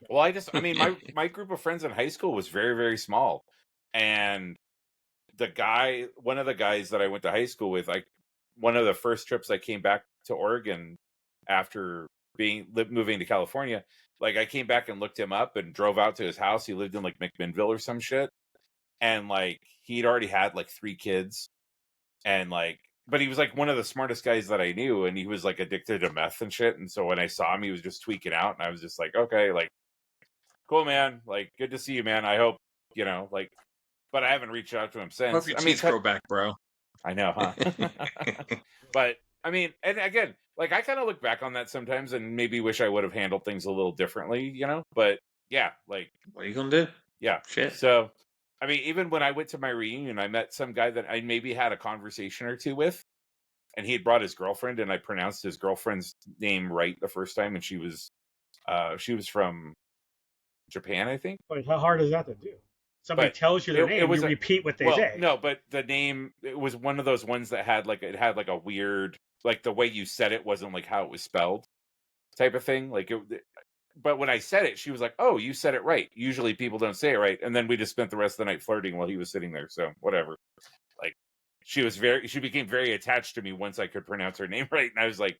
Well, I mean, my group of friends in high school was very, very small, and one of the guys that I went to high school with, like one of the first trips I came back to Oregon after moving to California, like I came back and looked him up and drove out to his house. He lived in like McMinnville or some shit, and like he'd already had like 3 kids, and like, but he was like one of the smartest guys that I knew, and he was like addicted to meth and shit. And so when I saw him, he was just tweaking out, and I was just like, okay, like, cool, man, like, good to see you, man. I hope, like, but I haven't reached out to him since. Hope your teeth grow back, bro. I know, huh? But I mean, and again, like I kind of look back on that sometimes and maybe wish I would have handled things a little differently, but yeah, like, what are you gonna do? Yeah. Shit. So, I mean, even when I went to my reunion, I met some guy that I maybe had a conversation or two with, and he had brought his girlfriend, and I pronounced his girlfriend's name right the first time, and she was from Japan, I think. But how hard is that to do? Somebody tells you their name, you repeat what they say. No, but the name, it was one of those ones that had like a weird, like the way you said it wasn't like how it was spelled type of thing. Like but when I said it, she was like, "Oh, you said it right. Usually people don't say it right." And then we just spent the rest of the night flirting while he was sitting there. So whatever. Like she became very attached to me once I could pronounce her name right. And I was like,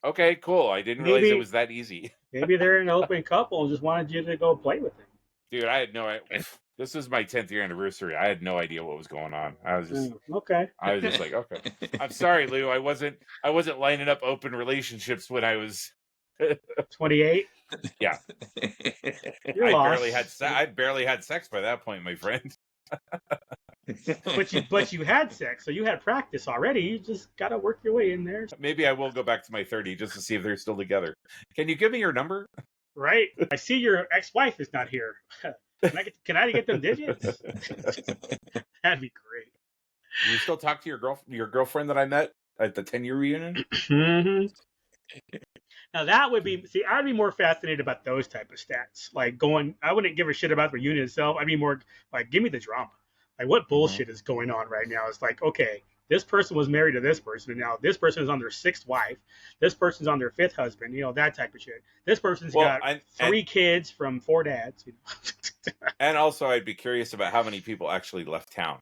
okay, cool. I didn't realize it was that easy. Maybe they're an open couple and just wanted you to go play with them. Dude, I had no idea. This is my 10th year anniversary. I had no idea what was going on. I was just okay. I was just like, okay. I'm sorry, Lou. I wasn't lining up open relationships when I was 28. Yeah. I barely had sex by that point, my friend. but you had sex, so you had practice already. You just gotta work your way in there. Maybe I will go back to my 30 just to see if they're still together. Can you give me your number? Right. I see your ex-wife is not here. Can I get them digits? That'd be great. Do you still talk to your girlfriend that I met at the 10-year reunion? Mm-hmm. Now that would be, I'd be more fascinated about those type of stats. Like I wouldn't give a shit about the reunion itself. I'd be more like, give me the drama. Like what bullshit is going on right now? It's like, okay, this person was married to this person, and now this person is on their 6th wife. This person's on their 5th husband. That type of shit. This person's got 3 kids from 4 dads. And also, I'd be curious about how many people actually left town.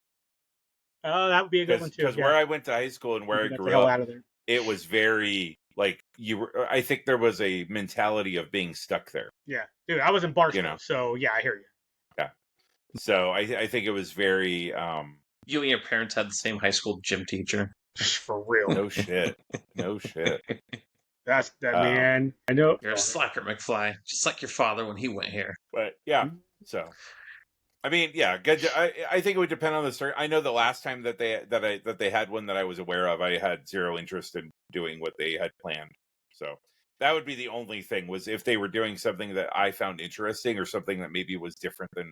Oh, that would be a good one too. Because where I went to high school and where I grew up, it was very like I think there was a mentality of being stuck there. Yeah, dude, I was in Barstow, so yeah, I hear you. Yeah, so I think it was very. You and your parents had the same high school gym teacher. For real. No shit. No shit. That's that man. I know. You're a slacker, McFly. Just like your father when he went here. But yeah, so I mean, yeah, good. I think it would depend on the story. I know the last time that they had one that I was aware of, I had zero interest in doing what they had planned. So that would be the only thing, was if they were doing something that I found interesting or something that maybe was different than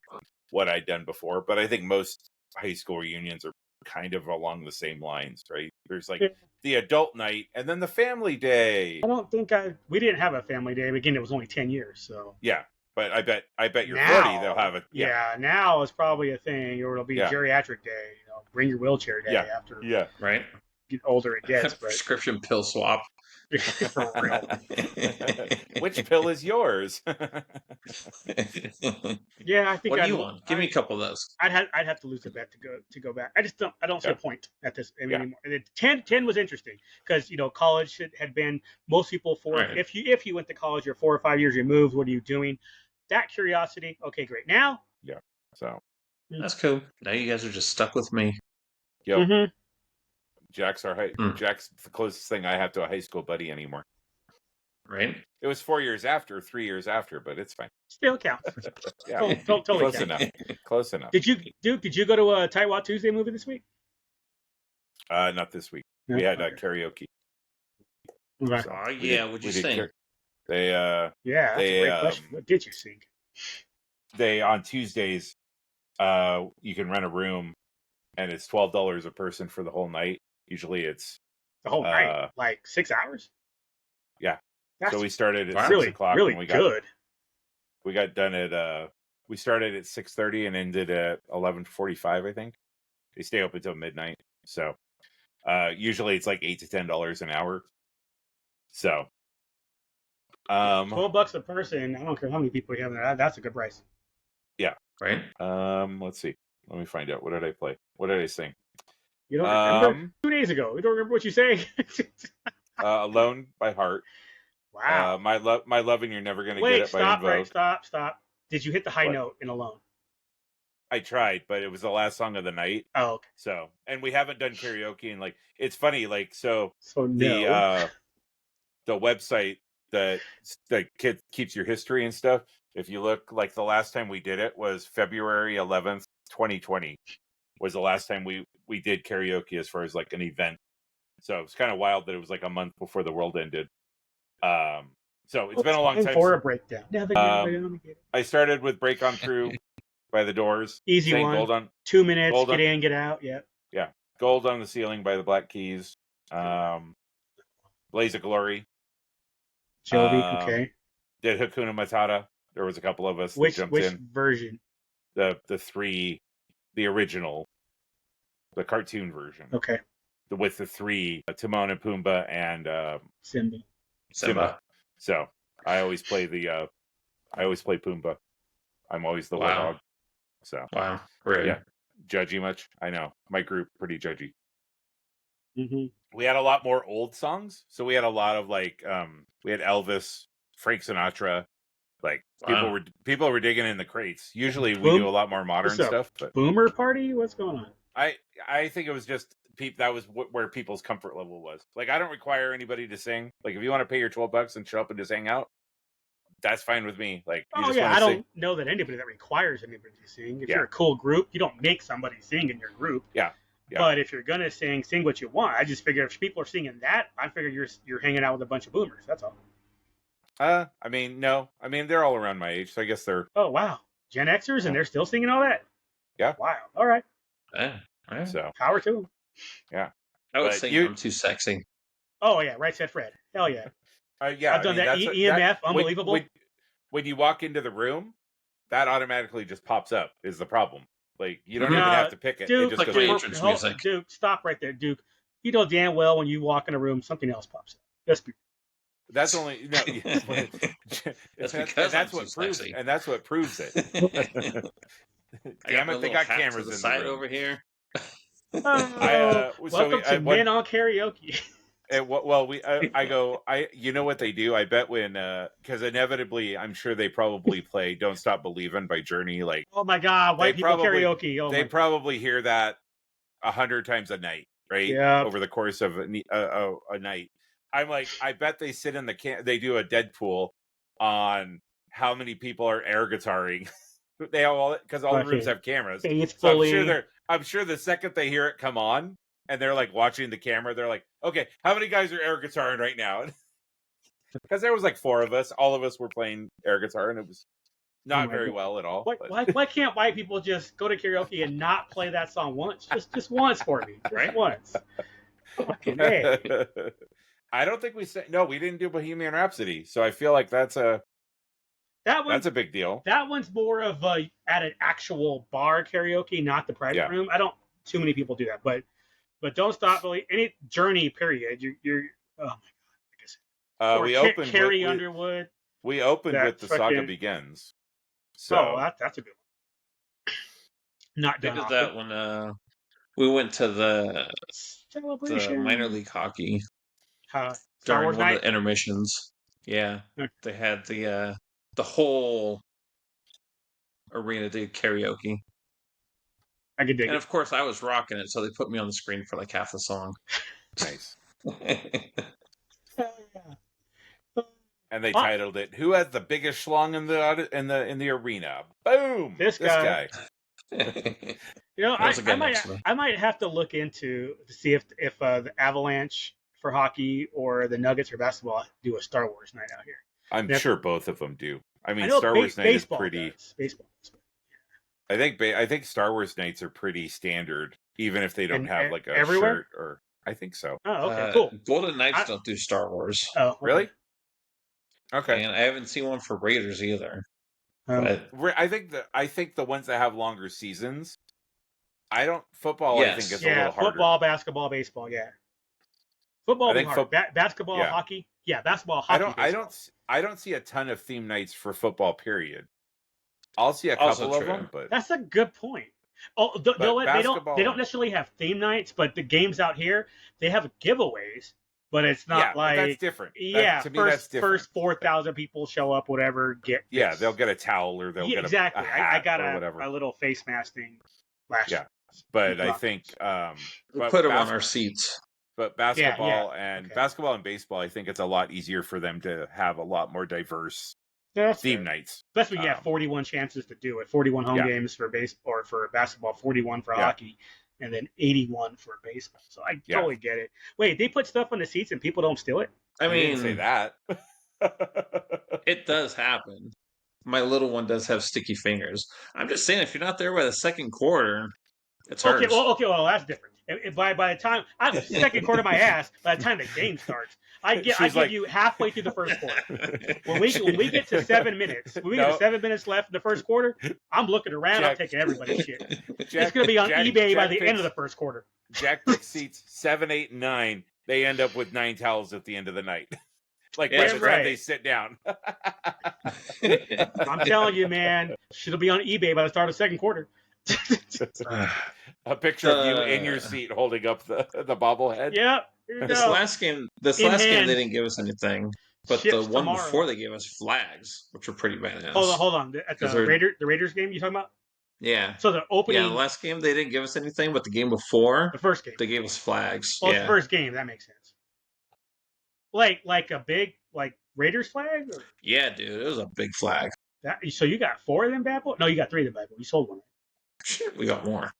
what I'd done before. But I think most high school reunions are kind of along the same lines, right? There's like the adult night and then the family day. I don't think we didn't have a family day. Again, it was only 10 years, so yeah. But I bet you're 40. They'll have it. Yeah, now it's probably a thing, or it'll be geriatric day. Bring your wheelchair day after. Yeah, right. older it gets. But Prescription pill swap. for real. Which pill is yours? Yeah, I think What do I'd, you want? Give me a couple of those. I'd have to lose a bet to go back. I don't see a point at this anymore. And 10 was interesting because college had been most people Right. if you went to college, you're 4 or 5 years removed. What are you doing? That curiosity. Okay, great. Now, So That's cool. Now you guys are just stuck with me. yo, mhm. Jack's Jack's the closest thing I have to a high school buddy anymore. Right? It was 3 years after, but it's fine. Still counts. Yeah, Totally close counts. enough. Close enough. Did you go to a Taiwan Tuesday movie this week? Not this week. We had karaoke. Okay. So Oh, yeah. What'd you sing? They Yeah, that's a great question. What did you sing? they on Tuesdays, you can rent a room, and it's $12 a person for the whole night. Usually, it's The whole night, like 6 hours. Yeah. That's so we started at really 6 o'clock. really and we good. got done at we started at 6:30 and ended at 11:45. I think they stay open until midnight. So usually it's like $8 to $10 an hour. So $12 a person. I don't care how many people you have there. That's a good price. Right? let's see. Let me find out. What did I play? What did I sing? You don't remember 2 days ago. You don't remember what you sang? Alone by Heart. Wow. My love and You're Never Gonna Get Wait, It by stop, Invoke. right, stop. Did you hit the high What? note in Alone? I tried, but it was the last song of the night. Oh, okay. So, and we haven't done karaoke, and like it's funny, like so So no. the website that kid keeps your history and stuff. If you look, like the last time we did it was February 11th, 2020, was the last time we did karaoke as far as like an event. So it's kind of wild that it was like a month before the world ended. So it's been a long time. For a breakdown. I started with Break On Through by The Doors. Easy one. Gold on 2 minutes. Gold Get on- in, get out. Yeah. Gold on the Ceiling by the Black Keys. Blaze of Glory. Jovi. Okay. Did Hakuna Matata. There was a couple of us that Which jumped in. version? The original, the cartoon version. Okay. With the three, Timon and Pumbaa and Simba. So I always play Pumbaa. I'm always the warthog. So Wow. Right. yeah, judgy much? I know my group pretty judgy. Mm-hmm. We had a lot more old songs, so we had a lot of like we had Elvis, Frank Sinatra. Like people were digging in the crates. Usually we do a lot more modern stuff. But Boomer party? What's going on? I think it was just that was where people's comfort level was. Like I don't require anybody to sing. Like if you want to pay your $12 and show up and just hang out, that's fine with me. Like I don't know that anybody that requires anybody to sing. If you're a cool group, you don't make somebody sing in your group. Yeah. But if you're gonna sing what you want. I just figure if people are singing that, I figure you're hanging out with a bunch of boomers. That's all. I mean, no. I mean, they're all around my age, so I guess they're. Oh wow, Gen Xers, and they're still singing all that. Yeah. Wow. All right. Yeah. So power to them. Yeah. I would think I'm too sexy. Oh yeah, right said Fred. Hell yeah. Yeah. I've done that. EMF, unbelievable. When you walk into the room, that automatically just pops up. Is the problem? Like you don't even have to pick it. Duke, it just goes entrance music. Duke, stop right there, Duke. You know damn well when you walk in a room, something else pops up. That's only no. That's what proves it. Damn it! They got cameras in the side room. over here. Welcome to Men on Karaoke. You know what they do? I bet when because inevitably, I'm sure they probably play "Don't Stop Believin'" by Journey. Like, oh my God, white people karaoke. They probably hear that 100 times a night, right? Yeah. Over the course of a night. I'm like, I bet they sit in they do a Deadpool on how many people are air guitaring. They all because all the rooms have cameras. So I'm sure the second they hear it come on and they're like watching the camera, they're like, okay, how many guys are air guitaring right now? Because there was like 4 of us. All of us were playing air guitar, and it was not very well at all. Why can't white people just go to karaoke and not play that song once? Just once for me, right? Once. Fucking hey. I don't think we didn't do Bohemian Rhapsody, so I feel like that's a big deal. That one's more of at an actual bar karaoke, not the private room. I don't. Too many people do that, but but don't stop believing. Any journey, period. You're oh my god, I guess. Or We opened Carrie with, Underwood. we opened That with The Saga fucking- Begins. Oh, So that's a good one. Not They done did off that when we went to the celebration. minor league hockey Star during Wars one night. of the intermissions. Yeah, Okay. they had the whole arena did karaoke, I could dig and it. of course I was rocking it, so they put me on the screen for like half the song. nice. Hell yeah. And they titled it "Who has the biggest schlong in the arena?" Boom! This guy. You know, There's a guy next to me. I might have to look into to see if the Avalanche for hockey or the Nuggets for basketball do a Star Wars night out here. I'm sure both of them do. I mean, I know Star Wars Night is baseball pretty. does. Baseball. I think Star Wars nights are pretty standard, even if they don't And have like a everywhere? shirt or. I think so. Oh, okay, cool. Golden Knights don't do Star Wars. Oh, okay. Really? Okay. And I haven't seen one for Raiders either. Oh. But I think the ones that have longer seasons. Football. Yes. I think is a Yeah, little harder. football, basketball, baseball. Yeah, football. I think hard. Basketball, yeah. hockey. Yeah, basketball, hockey. I don't see a ton of theme nights for football. Period. I'll see a Also couple of true. them, but That's a good point. Oh, they don't necessarily have theme nights, but the games out here they have giveaways. But it's not like that's different. Yeah, to me, that's different. First 4,000 people show up, whatever. Yeah, they'll get a towel or they'll get a hat I got or whatever. a little face mask thing last year. But I think we put them on our seats. But basketball and baseball, I think it's a lot easier for them to have a lot more diverse theme nights. Especially when you have 41 chances to do it. 41 home games for for basketball, 41 for hockey, and then 81 for baseball. So I totally get it. Wait, they put stuff on the seats and people don't steal it? I mean, didn't say that. It does happen. My little one does have sticky fingers. I'm just saying, if you're not there by the second quarter, it's hers. Well, that's different. By the time I'm second quarter my ass, by the time the game starts, I give you halfway through the first quarter. When we get to 7 minutes, to 7 minutes left in the first quarter, I'm looking around. I'm taking everybody's shit. It's going to be on eBay by the end of the first quarter. Jack picks seats 7, 8, and 9. They end up with 9 towels at the end of the night. By the time they sit down. I'm telling you, man, it'll be on eBay by the start of the second quarter. A picture of you in your seat holding up the bobblehead. Yep. This last game, they didn't give us anything, but the one before they gave us flags, which were pretty badass. Hold on. At the Raiders game you talking about? Yeah. So the opening. Yeah, the last game they didn't give us anything, but the game before, the first game, they gave us flags. Well, it's the first game. That makes sense. Like a big Raiders flag? Or? Yeah, dude, it was a big flag. So you got 4 of them bad boys? No, you got 3 of them bad boys. You sold one. Shit, we got more.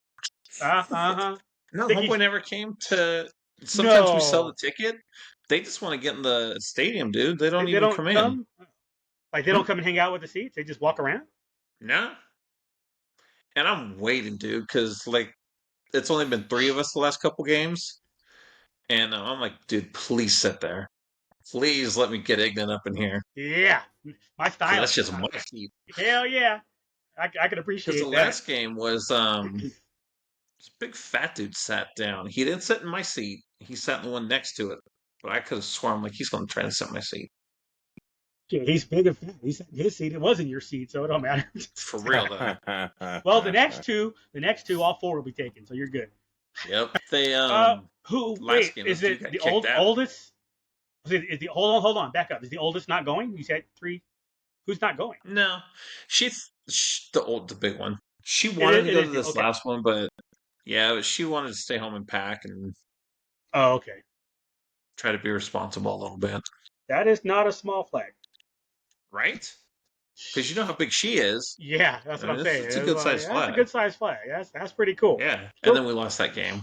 No, Homeboy never came to. Sometimes we sell the ticket. They just want to get in the stadium, dude. They don't even come in. Like they don't come and hang out with the seats. They just walk around. No. And I'm waiting, dude, because it's only been 3 of us the last couple games, and I'm like, dude, please sit there. Please let me get Ignan up in here. Yeah, my style. That's just my seat. Hell yeah, I can appreciate that. Because the last game was this big fat dude sat down. He didn't sit in my seat. He sat in the one next to it. But I could have sworn he's going to try to sit in my seat. Yeah, he's big and fat. He sat in his seat. It wasn't your seat, so it don't matter. For real though. Well, the next two, all 4 will be taken, so you're good. Yep. They is it the oldest? Hold on, back up. Is the oldest not going? You said 3. Who's not going? No, she's the big one. She wanted to go to this last one, but she wanted to stay home and pack and. Oh, okay. Try to be responsible a little bit. That is not a small flag, right? Because you know how big she is. Yeah, that's what I'm saying. It's a good size flag. That's a good size flag. That's pretty cool. Yeah, and then we lost that game,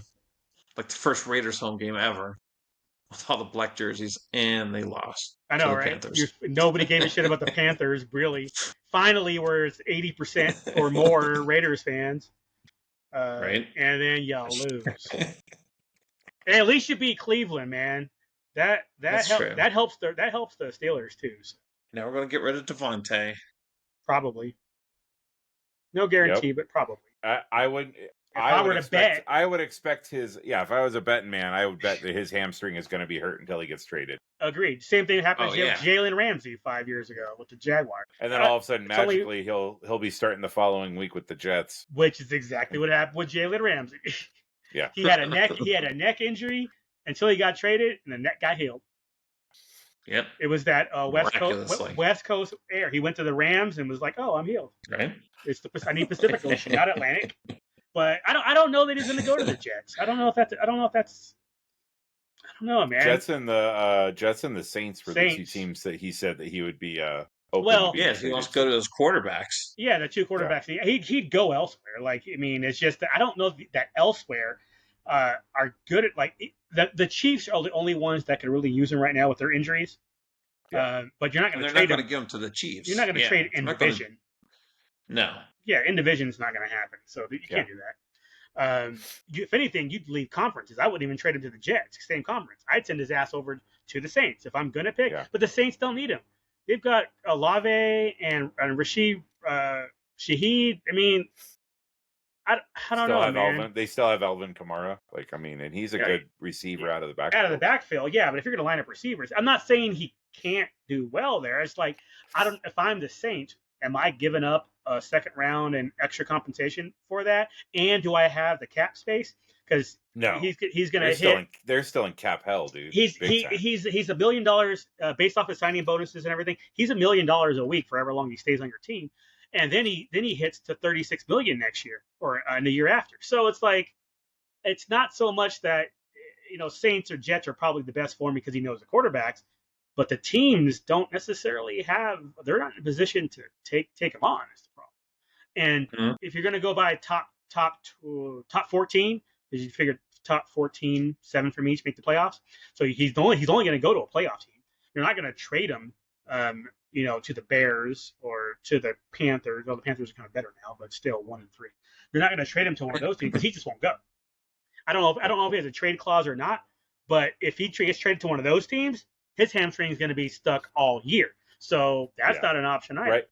like the first Raiders home game ever. With all the black jerseys, and they lost. I know, right? Panthers. Nobody gave a shit about the Panthers, really. Finally, where it's 80% or more Raiders fans. Right. And then y'all lose. Hey, at least you beat Cleveland, man. That helps the Steelers too. So. Now we're gonna get rid of Devontae. Probably. No guarantee, but probably. I wouldn't. If I were to bet, I would expect his. Yeah, if I was a betting man, I would bet that his hamstring is going to be hurt until he gets traded. agreed. Same thing happened Oh, to yeah. Jalen Ramsey 5 years ago with the Jaguars. And then all of a sudden, It's only- magically, he'll be starting the following week with the Jets. which is exactly what happened with Jalen Ramsey. Yeah. he had a neck injury until he got traded, and the neck got healed. Yep. It was that Miraculously. West Coast air. He went to the Rams and was like, "Oh, I'm healed." Right. I need Pacific Ocean, not Atlantic. But I don't know that he's going to go to the Jets. I don't know if that's. I don't know, man. Jets and the Saints were the two teams that he said that he would be open. Well, to Yeah, he wants to go to his quarterbacks. Yeah, the two quarterbacks. Yeah. He'd go elsewhere. Like, I mean, it's just that I don't know that elsewhere are good at, like, the Chiefs are the only ones that could really use him right now with their injuries. Yeah. But you're not going And to they're trade not going him. to give him to the Chiefs. You're not going to trade in They're not gonna- division. No. Yeah, in division is not going to happen. So you can't do that. If anything, you'd leave conferences. I wouldn't even trade him to the Jets, same conference. I'd send his ass over to the Saints if I'm going to pick. Yeah. But the Saints don't need him. They've got Olave and Rashid Shaheed. I mean, I don't know, man. They still have Alvin Kamara. Like, I mean, and he's a good receiver out of the backfield. Out of the backfield, yeah. But if you're going to line up receivers, I'm not saying he can't do well there. It's like, if I'm the Saints, am I giving up a second round and extra compensation for that? And do I have the cap space? Because no, he's going to hit. They're still in cap hell, dude. He's $1 million based off his signing bonuses and everything. He's $1 million a week for however long he stays on your team, and then he hits to $36 million next year or in the year after. So it's like, it's not so much that Saints or Jets are probably the best for him because he knows the quarterbacks, but the teams don't necessarily they're not in a position to take him on. Is the problem. And if you're going to go by top 14. Because you figure top 14, 7 from each make the playoffs. So he's only going to go to a playoff team. You're not going to trade him, to the Bears or to the Panthers. Well, the Panthers are kind of better now, but still 1-3. You're not going to trade him to one of those teams because he just won't go. I don't know if he has a trade clause or not, but if he gets traded to one of those teams, his hamstring is going to be stuck all year. So that's not an option either.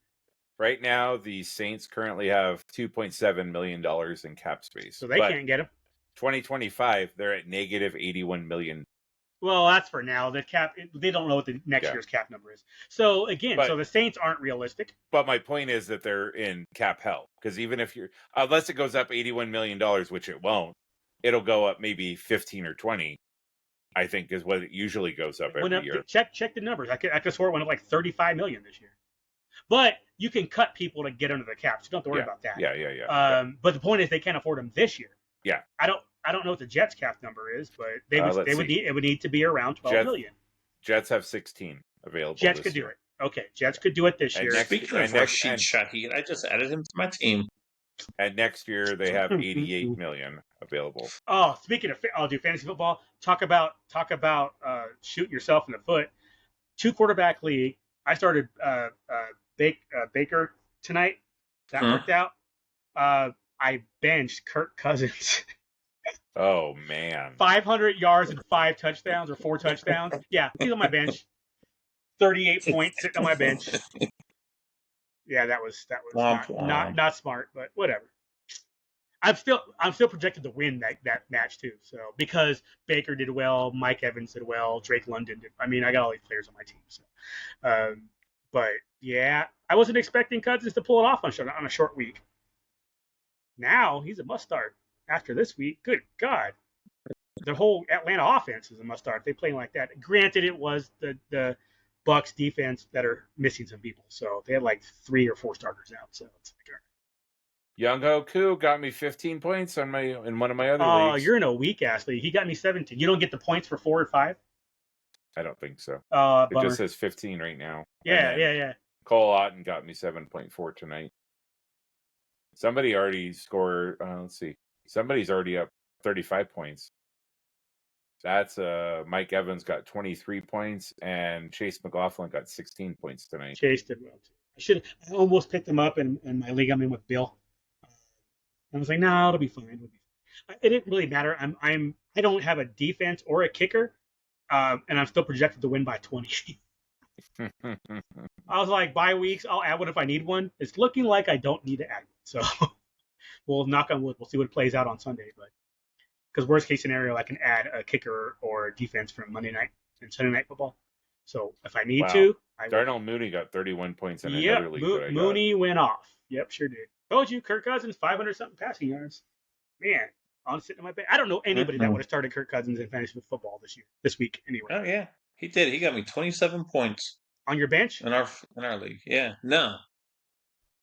Right now, the Saints currently have $2.7 million in cap space. So they can't get him. 2025, they're at negative $81 million. Well, that's for now. The cap, they don't know what the next year's cap number is. So again, so the Saints aren't realistic. But my point is that they're in cap hell because even if you're, unless it goes up $81 million, which it won't, it'll go up maybe 15 or 20. I think is what it usually goes up every year. Check the numbers. I could swear it went up like $35 million this year. But you can cut people to get under the cap, so you don't have to worry about that. Yeah. But the point is, they can't afford them this year. Yeah. I don't know what the Jets cap number is, but it would need to be around 12 million. Jets have 16 available. Jets could do it. Okay, Jets could do it this year. Speaking of Rashid Shaheed, I just added him to my team. And next year they have 88 million available. Oh, speaking of, I'll do fantasy football. Talk about shooting yourself in the foot. 2-quarterback league. I started Baker tonight. That worked out. I benched Kirk Cousins. Oh man! 500 yards and 5 touchdowns or 4 touchdowns. Yeah, he's on my bench. 38 points sitting on my bench. Yeah, that was not smart, but whatever. I'm still projected to win that match too. So because Baker did well, Mike Evans did well, Drake London did. I mean, I got all these players on my team. So, but yeah, I wasn't expecting Cousins to pull it off on a short week. Now he's a must start after this week. Good God. The whole Atlanta offense is a must start. They play like that. Granted, it was the Bucs defense that are missing some people. So they had like 3 or 4 starters out. So it's like, Young Ho Koo got me 15 points in one of my other leagues. Oh, you're in a weak ass league. He got me 17. You don't get the points for 4 or 5? I don't think so. It just says 15 right now. Yeah. Cole Otten got me 7.4 tonight. Somebody already scored. Let's see. Somebody's already up 35 points. That's Mike Evans got 23 points, and Chase McLaughlin got 16 points tonight. Chase did well too. I almost picked him up in my league I'm in with Bill. I was like, no, it'll be fine. It didn't really matter. I don't have a defense or a kicker, and I'm still projected to win by 20. I was like, bye weeks, I'll add one if I need one. It's looking like I don't need to add one. So we'll knock on wood. We'll see what plays out on Sunday. But because worst case scenario, I can add a kicker or defense from Monday night and Sunday night football. So if I need to, I will. Darnell Mooney got 31 points in another league that I got. Mooney went off. Yep, sure did. Told you, Kirk Cousins, 500 something passing yards. Man, I'm sitting in my bed. I don't know anybody that would have started Kirk Cousins in fantasy football this week anyway. Oh yeah, he did. He got me 27 points On your bench? in our league. Yeah, no,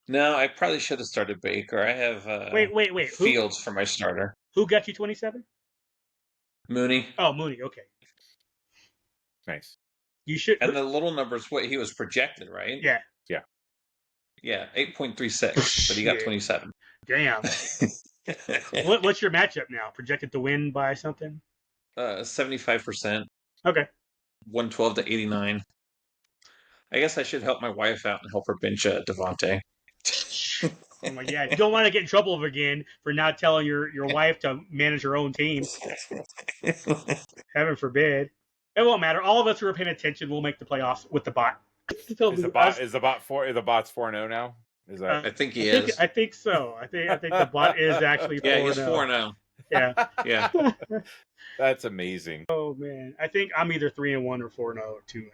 I probably should have started Baker. I have Wait. Fields for my starter. Who got you 27? Mooney. Oh, Mooney. Okay. Nice. You should. And the little numbers, what he was projected, right? Yeah. Yeah, 8.36, but he got 27. Damn. What's your matchup now? Projected to win by something? 75%. Okay. 112 to 89. I guess I should help my wife out and help her bench Devontae. Oh my God. You don't want to get in trouble again for not telling your wife to manage her own team. Heaven forbid. It won't matter. All of us who are paying attention will make the playoffs with the bot. Is the bot's 4-0 now? Is that? I think he is. I think so. I think the bot is actually 4-0. Yeah, he's 4-0. Yeah. Yeah. That's amazing. Oh man. I think I'm either 3-1 or 4-0 or 2.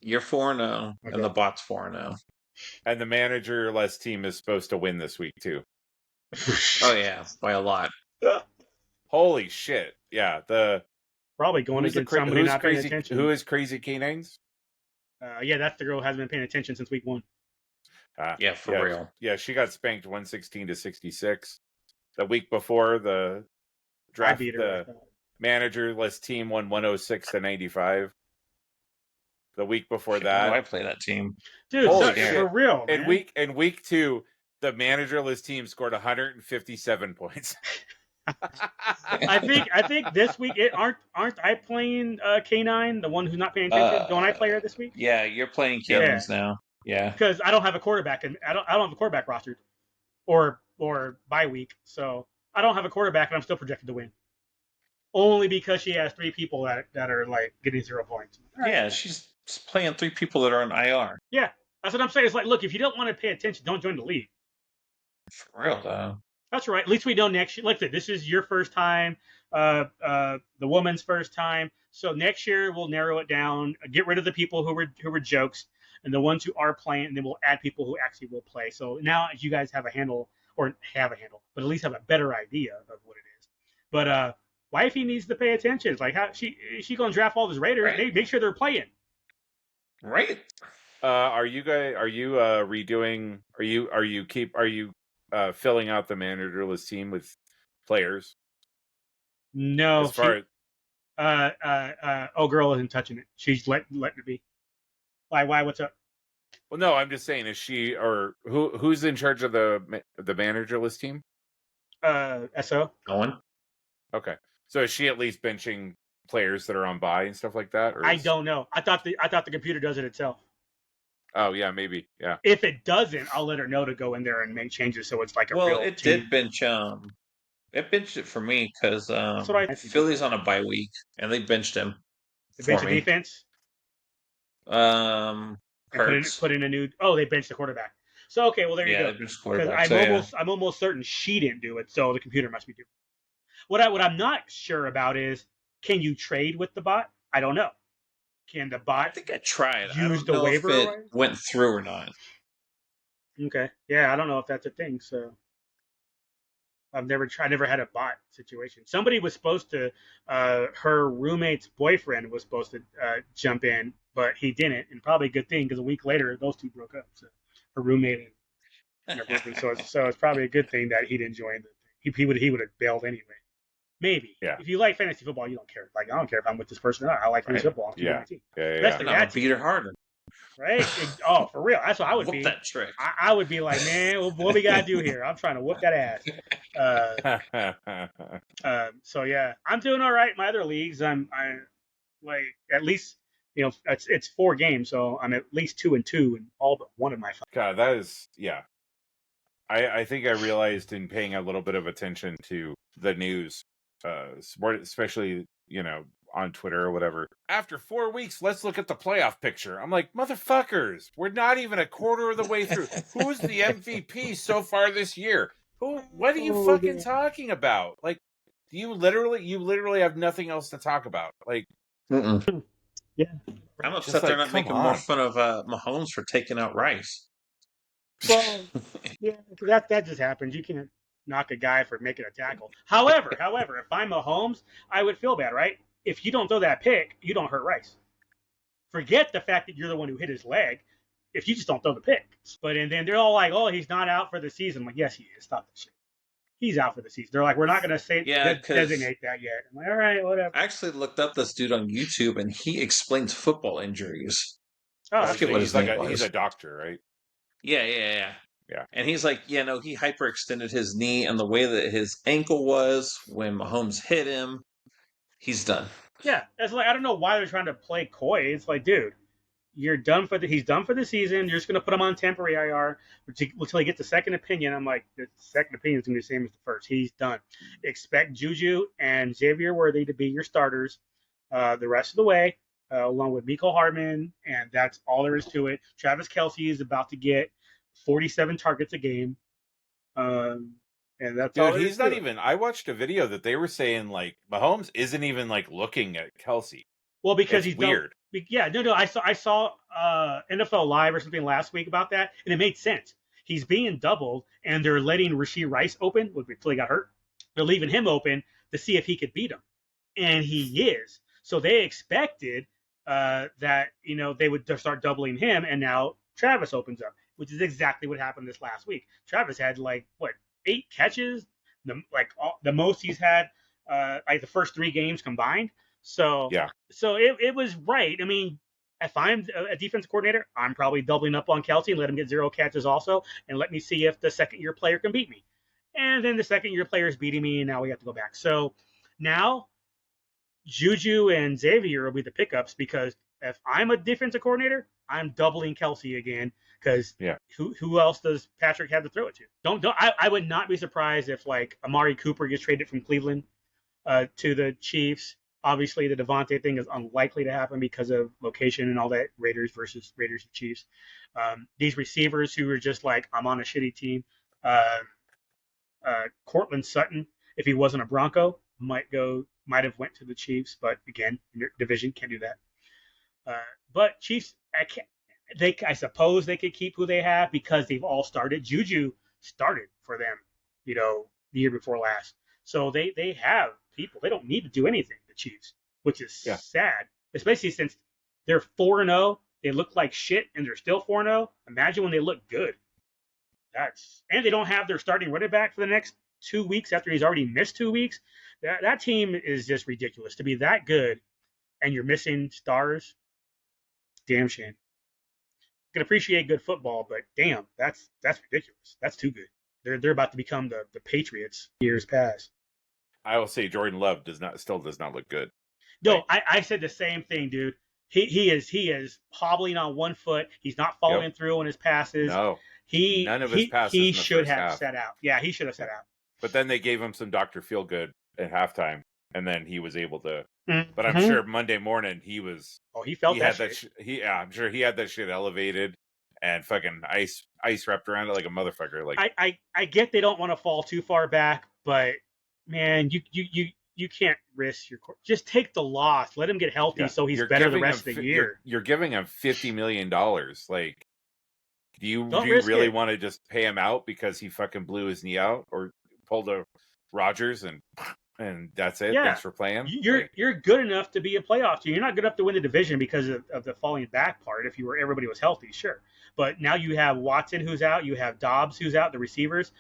You're 4-0, Okay. and the bot's 4-0. And the manager-less team is supposed to win this week too. Oh yeah, by a lot. Holy shit! Yeah, Probably going against somebody not paying attention. Who is Crazy Canines? Yeah, that's the girl who hasn't been paying attention since week 1. Yeah, for real. Yeah, she got spanked 116 to 66. The week before the draft, the manager-less team won 106 to 95. The week before that, I play that team, dude. For real. In week 2, the managerless team scored 157 points. I think this week aren't I playing K9, the one who's not paying attention? Don't I play her this week? Yeah, you're playing Killings now. Yeah, because I don't have a quarterback, and I don't have a quarterback rostered or bye week, so I don't have a quarterback, and I'm still projected to win. Only because she has 3 people that are like getting 0 points. Right. Yeah, she's playing 3 people that are on IR. Yeah, that's what I'm saying. It's like, look, if you don't want to pay attention, don't join the league. For real, though. That's right. At least we know next year. Like this is your first time, the woman's first time. So next year we'll narrow it down, get rid of the people who were jokes, and the ones who are playing, and then we'll add people who actually will play. So now you guys have a handle, but at least have a better idea of what it is. But wifey needs to pay attention. It's like how she gonna draft all those Raiders. Right. Make sure they're playing. Right. Are you redoing? Are you filling out the managerless team with players? No. As far girl isn't touching it. She's letting it be. Why? What's up? Well, no, I'm just saying, is she or who's in charge of the managerless team? SO. Owen. Okay, so is she at least benching players that are on bye and stuff like that? Or I don't know. I thought the computer does it itself. Oh yeah, maybe. Yeah. If it doesn't, I'll let her know to go in there and make changes so it's like a real team. Well, it did bench. It benched it for me because Philly's on a bye week and they benched him. They benched the defense. Hurts. Put in a new. Oh, they benched the quarterback. So okay, well there you go. Because I'm almost certain she didn't do it, so the computer must be doing it. What I'm not sure about is, can you trade with the bot? I don't know. Can the bot? I think I tried. Use the waiver. If it went through or not. Okay. Yeah, I don't know if that's a thing. So I never had a bot situation. Somebody was supposed to. Her roommate's boyfriend was supposed to jump in, but he didn't, and probably a good thing because a week later those two broke up. So her roommate and her boyfriend. So it's probably a good thing that he didn't join. He would have bailed anyway. Maybe. Yeah. If you like fantasy football, you don't care. Like I don't care if I'm with this person or not. I like fantasy football. Yeah. I'm beat her harder. Right? Oh, for real. That's what I would whoop be. That trick. I would be like, man, what we gotta do here? I'm trying to whoop that ass. So yeah, I'm doing all right in my other leagues. I'm like at least it's 4 games, so I'm at least 2-2 in all but one of my. God, that is I think I realized in paying a little bit of attention to the news, especially on Twitter or whatever. After 4 weeks, let's look at the playoff picture. I'm like, motherfuckers, we're not even a quarter of the way through. Who's the MVP so far this year? What are you fucking talking about? Like, you literally have nothing else to talk about. Like, Mm-mm. Yeah. I'm just upset they're like, not come making more on. fun of Mahomes for taking out Rice. Well, yeah, that just happens. You can't knock a guy for making a tackle. However, if I'm Mahomes, I would feel bad, right? If you don't throw that pick, you don't hurt Rice. Forget the fact that you're the one who hit his leg. If you just don't throw the pick, and then they're all like, "Oh, he's not out for the season." I'm like, yes, he is. Stop that shit. He's out for the season. They're like, we're not going to say Yeah, because designate that yet. I'm like, all right, whatever. I actually looked up this dude on YouTube, and he explains football injuries. Oh, I Oh, forget so what he's his like name he's was. a doctor, right? Yeah. Yeah. And he's like, yeah, no, he hyperextended his knee, and the way that his ankle was when Mahomes hit him, he's done. yeah. It's like I don't know why they're trying to play coy. It's like, dude, you're done for he's done for the season. You're just gonna put him on temporary IR until he gets a second opinion. I'm like, the second opinion is gonna be the same as the first. He's done. Expect Juju and Xavier Worthy to be your starters the rest of the way, along with Miko Hardman, and that's all there is to it. Travis Kelce is about to get 47 targets a game, and that's all. Dude, there he's is not to it. even. I watched a video that they were saying like Mahomes isn't even like looking at Kelsey. Well, because It's he's weird. Yeah, no. I saw NFL Live or something last week about that, and it made sense. He's being doubled, and they're letting Rashee Rice open until he got hurt. They're leaving him open to see if he could beat him, and he is. So they expected that they would start doubling him, and now Travis opens up, which is exactly what happened this last week. Travis had like what 8 catches, the most he's had like the first 3 games combined. So Yeah. it was right. I mean, if I'm a defense coordinator, I'm probably doubling up on Kelce and let him get 0 catches also, and let me see if the second year player can beat me. And then the second year player is beating me, and now we have to go back. So now Juju and Xavier will be the pickups because if I'm a defensive coordinator, I'm doubling Kelce again because who else does Patrick have to throw it to? I would not be surprised if like Amari Cooper gets traded from Cleveland to the Chiefs. Obviously, the Devontae thing is unlikely to happen because of location and all that. Raiders and Chiefs. These receivers who are just like, I'm on a shitty team. Cortland Sutton, if he wasn't a Bronco, might have went to the Chiefs, but again, your division can't do that. But Chiefs, I suppose they could keep who they have because they've all started. Juju started for them, the year before last. So they have people. They don't need to do anything, the Chiefs, which is sad, especially since they're 4-0. They look like shit, and they're still 4-0. Imagine when they look good. And they don't have their starting running back for the next 2 weeks after he's already missed 2 weeks. That team is just ridiculous. To be that good, and you're missing stars, damn shame. You can appreciate good football, but damn, that's ridiculous. That's too good. They're about to become the Patriots years past. I will say Jordan Love still does not look good. No, I said the same thing, dude. He is hobbling on one foot. He's not following through on his passes. No, none of his passes. He in the should first have half. set out. Yeah, he should have set out. But then they gave him some Dr. Feelgood at halftime, and then he was able to. Mm-hmm. But I'm sure Monday morning he was. Oh, he felt that shit. I'm sure he had that shit elevated and fucking ice wrapped around it like a motherfucker. Like I get they don't want to fall too far back, but man, you can't risk your court. Just take the loss. Let him get healthy so he's better the rest of the year. You're giving him $50 million. Like, do you really want to just pay him out because he fucking blew his knee out or pulled a Rodgers and that's it? Yeah. Thanks for playing. You're good enough to be a playoff team. You're not good enough to win the division because of the falling back part. If everybody was healthy, sure. But now you have Watson who's out. You have Dobbs who's out. The receivers.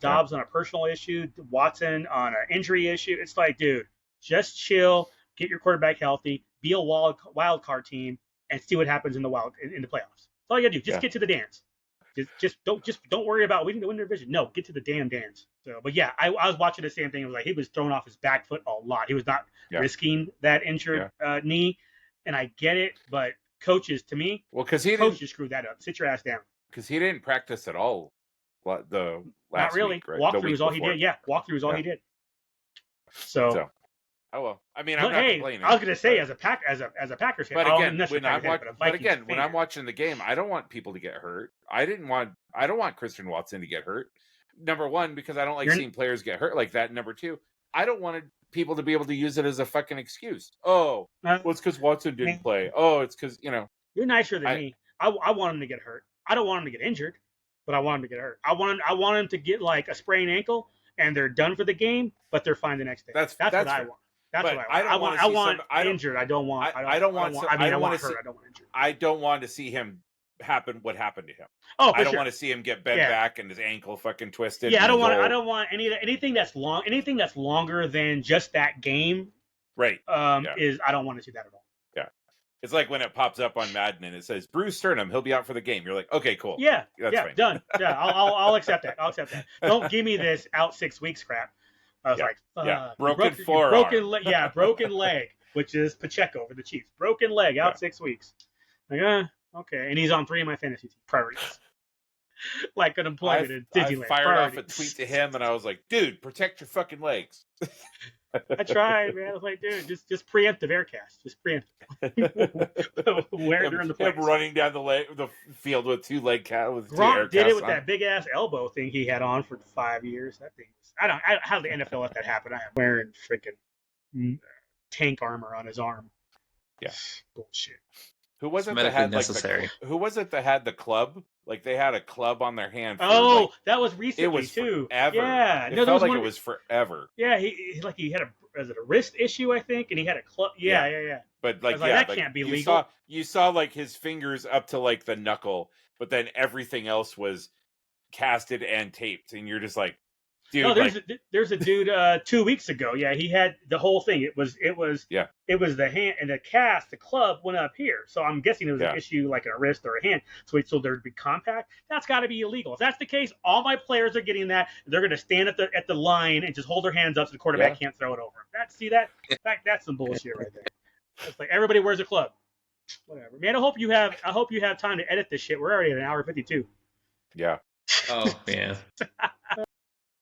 Dobbs on a personal issue, Watson on an injury issue. It's like, dude, just chill, get your quarterback healthy, be a wild card team, and see what happens in the playoffs. That's all you gotta do. Just get to the dance. Just don't worry about we need to win the division. No, get to the damn dance. So, but yeah, I was watching the same thing. It was like he was throwing off his back foot a lot. He was not risking that injured knee, and I get it. But coaches, to me, coaches screwed that up. Sit your ass down. Because he didn't practice at all. The last not really. Week, right? Walkthrough is all he did. Yeah, walkthrough is all he did. So, oh well. I mean, I'm not complaining. I was going to say as a Packers fan, but again, when I'm watching the game, I don't want people to get hurt. I don't want Christian Watson to get hurt. number one, because I don't like seeing players get hurt like that. Number two, I don't want people to be able to use it as a fucking excuse. Oh, well, it's because Watson didn't play. Oh, it's because, You're nicer than me. I want him to get hurt. I don't want him to get injured, but I want him to get hurt. I want him to get like a sprained ankle and they're done for the game, but they're fine the next day. That's what I want. That's what I want. I want injured. I don't want injured. I don't want to see him what happened to him. Oh, I don't want to see him get bent back and his ankle fucking twisted. Yeah, I don't want anything that's longer than just that game. Right. I don't want to see that at all. Yeah. It's like when it pops up on Madden and it says Bruce Sternum, he'll be out for the game. You're like, okay, cool. Yeah. That's fine. Done. Yeah, I'll accept that. Don't give me this out 6 weeks crap. I was like, broken forearm. Broken leg, which is Pacheco for the Chiefs. Broken leg out 6 weeks. Like, okay. And he's on 3 of my fantasy priorities. Like unemployment and Disneyland. I fired off a tweet to him and I was like, dude, protect your fucking legs. I tried, man. I was like, dude, just preemptive aircast. Just preemptive. Where during the plays. Him running down the field with 2 leg cat with Gronk did it with that big ass elbow thing he had on for 5 years. That thing was, how did the NFL let that happen? I am wearing freaking tank armor on his arm. Yeah. Bullshit. Who was it that had who was it that had the club? Like they had a club on their hand. For, that was recently it was too. Forever. Yeah, it felt like it was forever. Yeah, he had a wrist issue, I think, and he had a club. Yeah. But that can't be legal. You saw like his fingers up to like the knuckle, but then everything else was casted and taped, and you're just like, dude. No, there's a dude 2 weeks ago. Yeah, he had the whole thing. It was the hand and the cast. The club went up here, so I'm guessing it was an issue like a wrist or a hand. So there'd be compact. That's got to be illegal. If that's the case, all my players are getting that. They're going to stand at the line and just hold their hands up so the quarterback can't throw it over them. That's some bullshit right there. It's like everybody wears a club. Whatever, man. I hope you have time to edit this shit. We're already at an hour 52. Yeah. Oh man.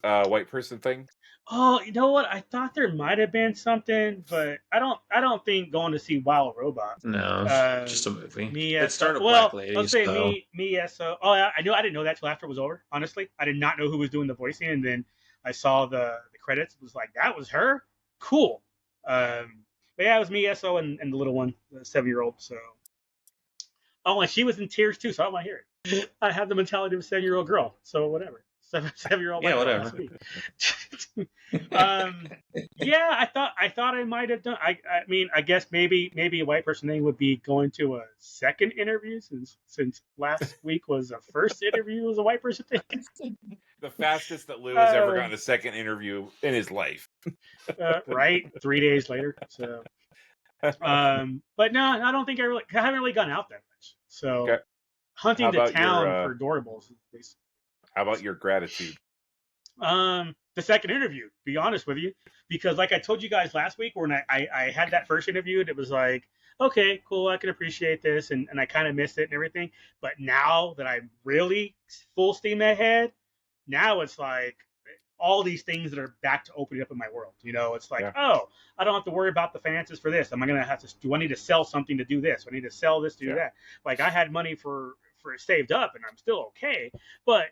White person thing. Oh, you know what? I thought there might have been something, but I don't think going to see Wild Robot. No, just a movie. It started with Black Lady. Let's say so. Oh, I didn't know that till after it was over. Honestly, I did not know who was doing the voicing, and then I saw the credits. It was like, that was her. Cool. But yeah, it was me, SO, and the little one, the 7-year-old. So, and she was in tears too. So I don't want to hear it. I have the mentality of a 7-year-old girl. So whatever. 7-year-old. Yeah, whatever. I thought I might have done. I mean, I guess maybe a white person thing would be going to a second interview since last week was a first interview as a white person thing. The fastest that Lou has ever gotten a second interview in his life. Right, 3 days later. So, but no, I don't think I haven't really gone out that much. So, hunting the town for doorables. How about your gratitude? The second interview, to be honest with you, because like I told you guys last week when I had that first interview, it was like, okay, cool, I can appreciate this, and I kind of missed it and everything. But now that I'm really full steam ahead, now it's like all these things that are back to opening up in my world. It's like, oh, I don't have to worry about the finances for this. Am I going to have to, do I need to sell something to do this? Do I need to sell this to do that? Like I had money for saved up and I'm still okay, but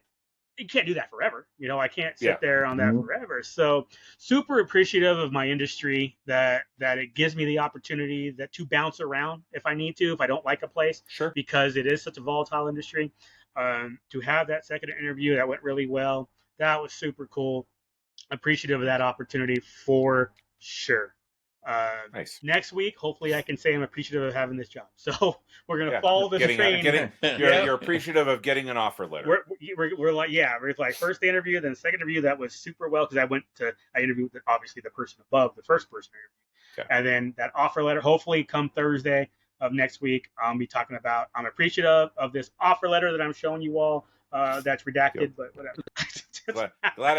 you can't do that forever. I can't sit there on that forever. So super appreciative of my industry that it gives me the opportunity to bounce around if I need to, if I don't like a place, because it is such a volatile industry. To have that second interview that went really well, that was super cool. Appreciative of that opportunity for sure. Nice. Next week, hopefully I can say I'm appreciative of having this job. So we're going to follow this train. You're appreciative of getting an offer letter. We're like first interview, then second interview, that was super well because I interviewed obviously the person above the first person interview. And then that offer letter, hopefully come Thursday of next week, I'll be talking about, I'm appreciative of this offer letter that I'm showing you all. That's redacted, but whatever. glad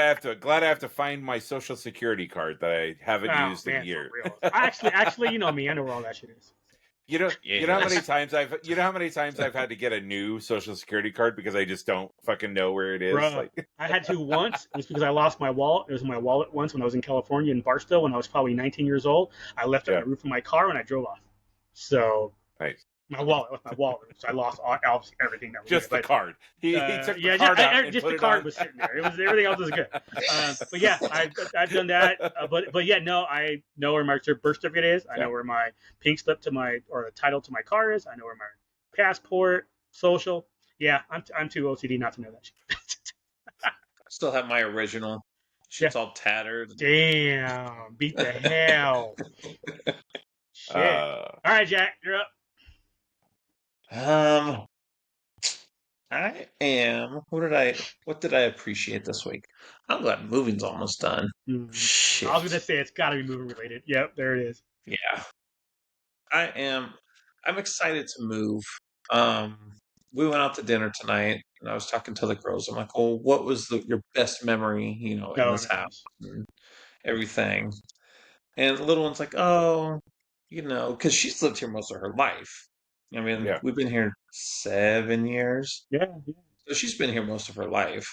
I have to find my social security card that I haven't used in years. Actually, you know me. I know where all that shit is. You know how many times I've had to get a new social security card because I just don't fucking know where it is. Bro, I had to once. It was because I lost my wallet. It was my wallet once when I was in California in Barstow when I was probably 19 years old. I left it on the roof of my car when I drove off. So nice. My wallet with my wallet. So I lost obviously everything that was Just in the it. card. He took the Yeah, card out and just put the it card on. was sitting there. It was everything else was good. But yeah, I've done that. But yeah, no, I know where my birth certificate is. I know where my pink slip or the title to my car is. I know where my passport, social. Yeah, I'm too OCD not to know that shit. I still have my original. Yeah. Shit's all tattered. Damn, beat the hell. Shit. All right, Jack, you're up. I am. What did I appreciate this week? I'm glad moving's almost done. Shit. I was gonna say it's got to be moving related. Yep, there it is. Yeah. I am. I'm excited to move. Um, we went out to dinner tonight, and I was talking to the girls. I'm like, "Oh, what was your best memory? In No, this house nice. and everything." And the little one's like, "Oh, because she's lived here most of her life. I mean, Yeah. we've been here 7 years, Yeah. so she's been here most of her life.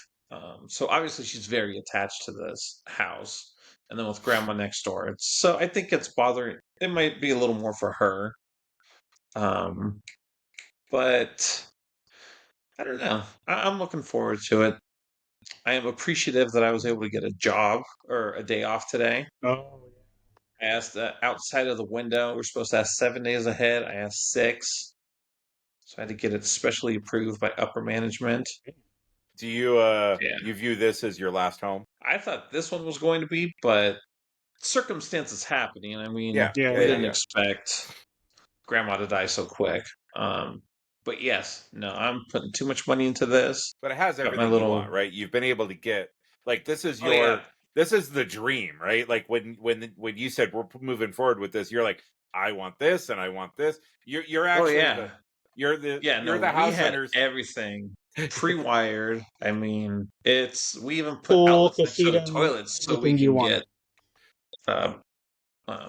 So obviously she's very attached to this house. And then with grandma next door, so I think it's bothering. It might be a little more for her. But I don't know. I'm looking forward to it. I am appreciative that I was able to get a job or a day off today. Oh, I asked outside of the window. We're supposed to ask 7 days ahead. I asked 6. So I had to get it specially approved by upper management. Do you Yeah. you view this as your last home? I thought this one was going to be, but circumstances happening. I mean, Yeah. Yeah. we didn't expect grandma to die so quick. But yes, no, I'm putting too much money into this. But it has Got my everything you little. want, right? You've been able to get like this is Oh, your yeah. this is the dream, right? Like when you said we're moving forward with this, you're like, I want this and I want this. You're Oh, actually yeah. you're the Yeah, you're no, the we house had hunters. everything pre-wired. I mean, we even put Pool, outlets next to the casita, toilets so we everything you can wanted. get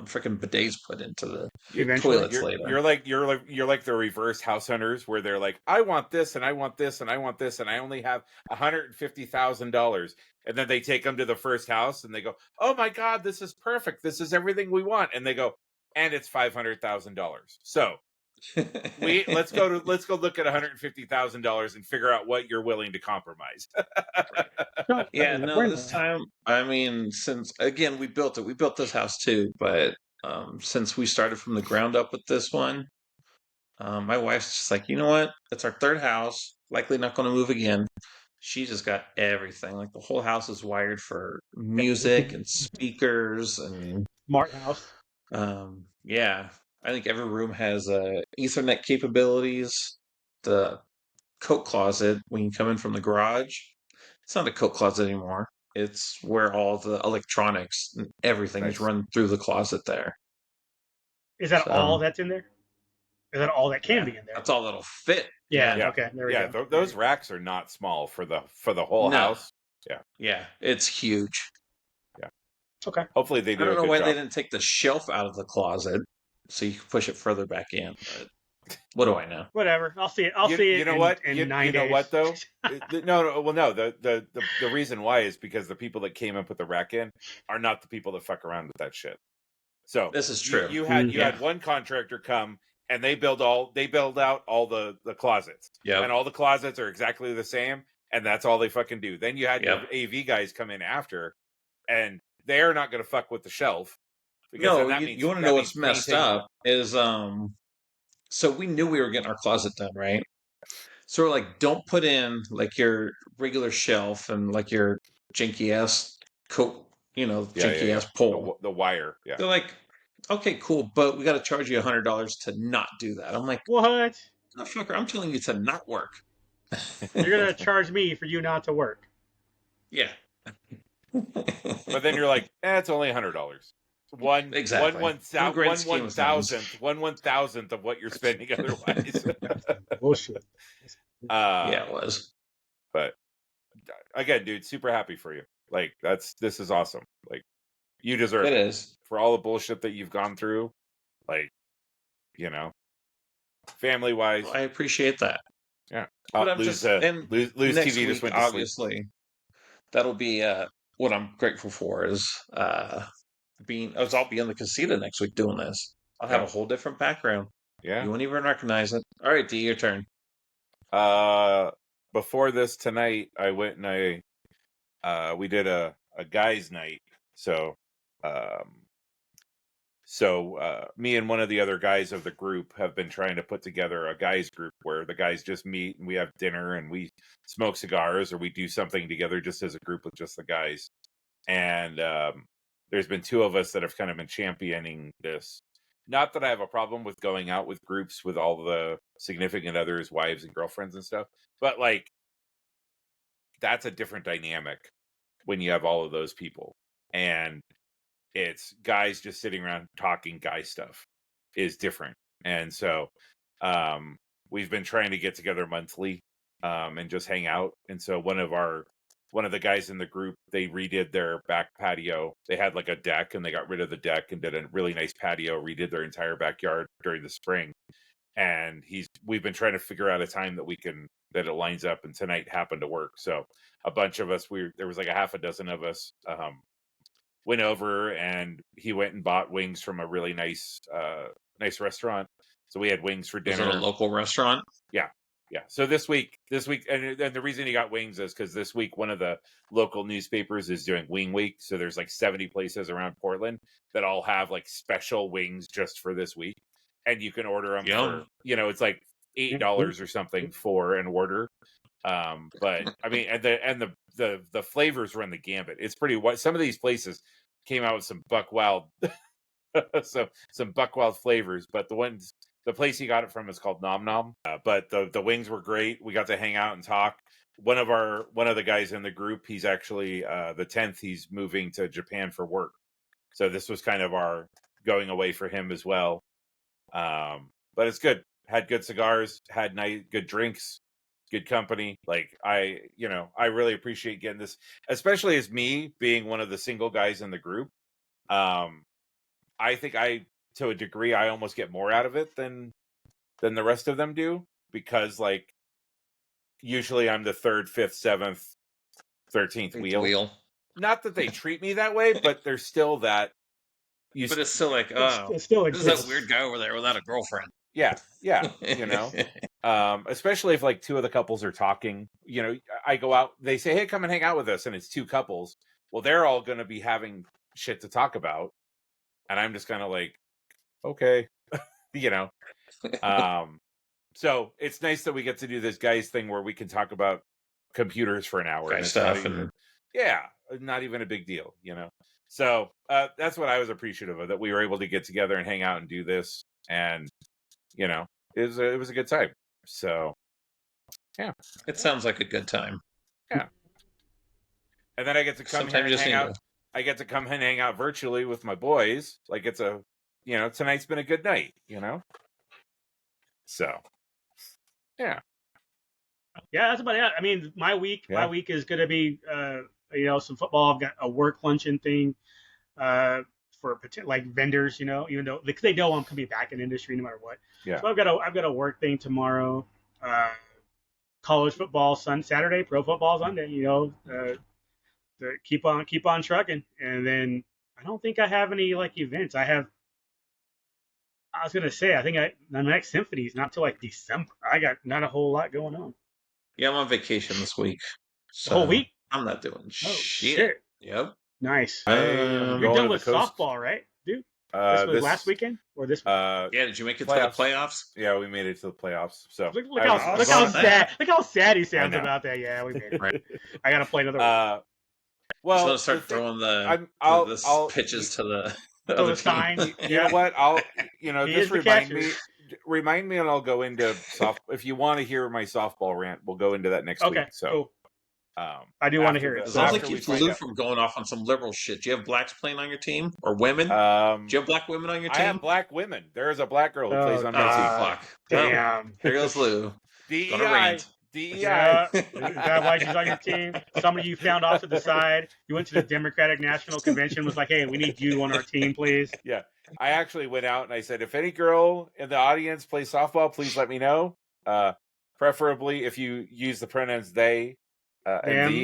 freaking bidets put into the Eventually. toilets later. You're like the reverse house hunters where they're like, I want this and I want this and I want this and I only have $150,000, and then they take them to the first house and they go, oh my god, this is perfect, this is everything we want, and they go, and it's $500,000. So let's go look at $150,000 and figure out what you're willing to compromise. Yeah, no, this time, I mean, since again we built it, we built this house too, but since we started from the ground up with this one, my wife's just like, you know what? It's our third house, likely not going to move again. She just got everything. Like the whole house is wired for music and speakers and Smart house. yeah. I think every room has Ethernet capabilities. The coat closet when you come in from the garage, it's not a coat closet anymore. It's where all the electronics and everything is Nice. run through the closet there. Is that So, all that's in there? Is that all that can yeah, be in there? that's all that'll fit. Yeah. Okay. There we go. Those racks are not small for the whole No. house. Yeah, it's huge. Okay. Hopefully they I do don't a know good why job. they didn't take the shelf out of the closet so you can push it further back in. But what do I know? Whatever. I'll see it. I'll see it. You know what? In 9 days. You know what though? No. Well, no. The reason why is because the people that came and put the rack in are not the people that fuck around with that shit. So This is true. You had one contractor come and they build out all the closets. Yep. And all the closets are exactly the same, and that's all they fucking do. Then you had Yep. your AV guys come in after, and they're not going to fuck with the shelf. No, you want to know what's messed up is so we knew we were getting our closet done, right? So we're like, don't put in like your regular shelf and like your janky ass janky ass pole. The wire. Yeah. They're like, okay, cool, but we got to charge you $100 to not do that. I'm like, what? Motherfucker, I'm telling you to not work. You're gonna charge me for you not to work. Yeah. But then you're like, it's only $100. Exactly. One one thousandth of what you're spending otherwise. Bullshit. Yeah, it was. But again, dude, super happy for you. Like this is awesome. Like you deserve it. It is for all the bullshit that you've gone through. Like, family wise, I appreciate that. Yeah. But I'm lose and lose next TV. week, Just went to obviously, sleep. that'll be what I'm grateful for is I'll be in the casita next week doing this. I'll have a whole different background. Yeah. You won't even recognize it. All right, D, your turn. Before this tonight, I went and we did a guys' night. So, me and one of the other guys of the group have been trying to put together a guys group where the guys just meet and we have dinner and we smoke cigars or we do something together just as a group with just the guys. And there's been two of us that have kind of been championing this. Not that I have a problem with going out with groups with all the significant others, wives and girlfriends and stuff, but like that's a different dynamic when you have all of those people. And it's guys just sitting around talking guy stuff is different. And so we've been trying to get together monthly and just hang out. And so one of the guys in the group, they redid their back patio. They had like a deck and they got rid of the deck and did a really nice patio, redid their entire backyard during the spring. And we've been trying to figure out a time that it lines up, and tonight happened to work. So a bunch of us, there was like a half a dozen of us, went over, and he went and bought wings from a really nice restaurant. So we had wings for dinner. Was it a local restaurant? Yeah. So this week, and the reason he got wings is because this week one of the local newspapers is doing Wing Week. So there's like 70 places around Portland that all have like special wings just for this week, and you can order them for, it's like $8 or something for an order. But I mean, and the flavors run the gambit. It's pretty. Some of these places came out with some buck wild, some buck wild flavors, but the place he got it from is called Nom Nom. But the wings were great. We got to hang out and talk. One of the guys in the group, he's actually the 10th. He's moving to Japan for work, so this was kind of our going away for him as well. But it's good. Had good cigars. Had good drinks. Good company. Like I really appreciate getting this, especially as me being one of the single guys in the group. I think to a degree, I almost get more out of it than the rest of them do, because like usually I'm the 3rd, 5th, 7th, 13th wheel. Not that they treat me that way, but there's still that. But it's still like, It still this is exists. that weird guy over there without a girlfriend. Yeah, especially if like two of the couples are talking. I go out, they say, hey, come and hang out with us, and it's two couples. Well, they're all going to be having shit to talk about, and I'm just kind of like, okay. So it's nice that we get to do this guys thing where we can talk about computers for an hour. Guy and stuff not even a big deal, So that's what I was appreciative of, that we were able to get together and hang out and do this. And it was a good time. So yeah, it sounds like a good time. Yeah. And then I get to come here and hang out. I get to come and hang out virtually with my boys. Like it's tonight's been a good night, So yeah, that's about it. I mean, my week is going to be some football. I've got a work luncheon thing for like vendors, even though they know I'm going to be back in industry no matter what. Yeah. So I've got a work thing tomorrow. College football Saturday, pro football Sunday. Keep on trucking, and then I don't think I have any like events. I was gonna say, I think the next symphony is not till like December. I got not a whole lot going on. Yeah, I'm on vacation this week. So the whole week? I'm not doing shit. Shit. Yep. Nice. You're done with softball, right, dude? This was last weekend or this? Yeah. Did you make it to the playoffs? Yeah, we made it to the playoffs. So look how sad he sounds about that. Yeah, we made it. Right. I gotta play another one. Well, so start throwing the pitches to the sign. You know what? Just remind me, and I'll go into if you want to hear my softball rant, we'll go into that next week. So, cool. I do want to hear it. As long as it keeps Lou from going off on some liberal shit. Do you have blacks playing on your team or women? Do you have black women on your team? I have black women. There is a black girl who plays on my team. Fuck. Damn. Here goes Lou. DEI. Yeah. Is that why she's on your team? Somebody you found off to the side. You went to the Democratic National Convention, was like, hey, we need you on our team, please. Yeah. I actually went out and I said, if any girl in the audience plays softball, please let me know. Preferably if you use the pronouns they. Yeah.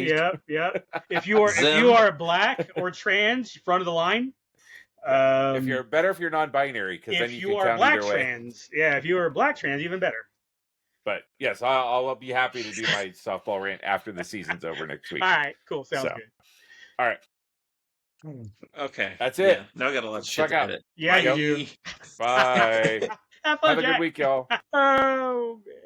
If you are black or trans, front of the line. If you're non-binary, because then if you you can are count black either way. trans, if you are black trans, even better. But yes, I'll be happy to do my softball rant after the season's over next week. All right, cool, sounds So. good. All right, Okay. that's it. Yeah. Now I got a lot of Let's shit fuck to out. edit. Yeah, you do. Bye. Have fun, Have a Jack. good week, y'all. Oh man.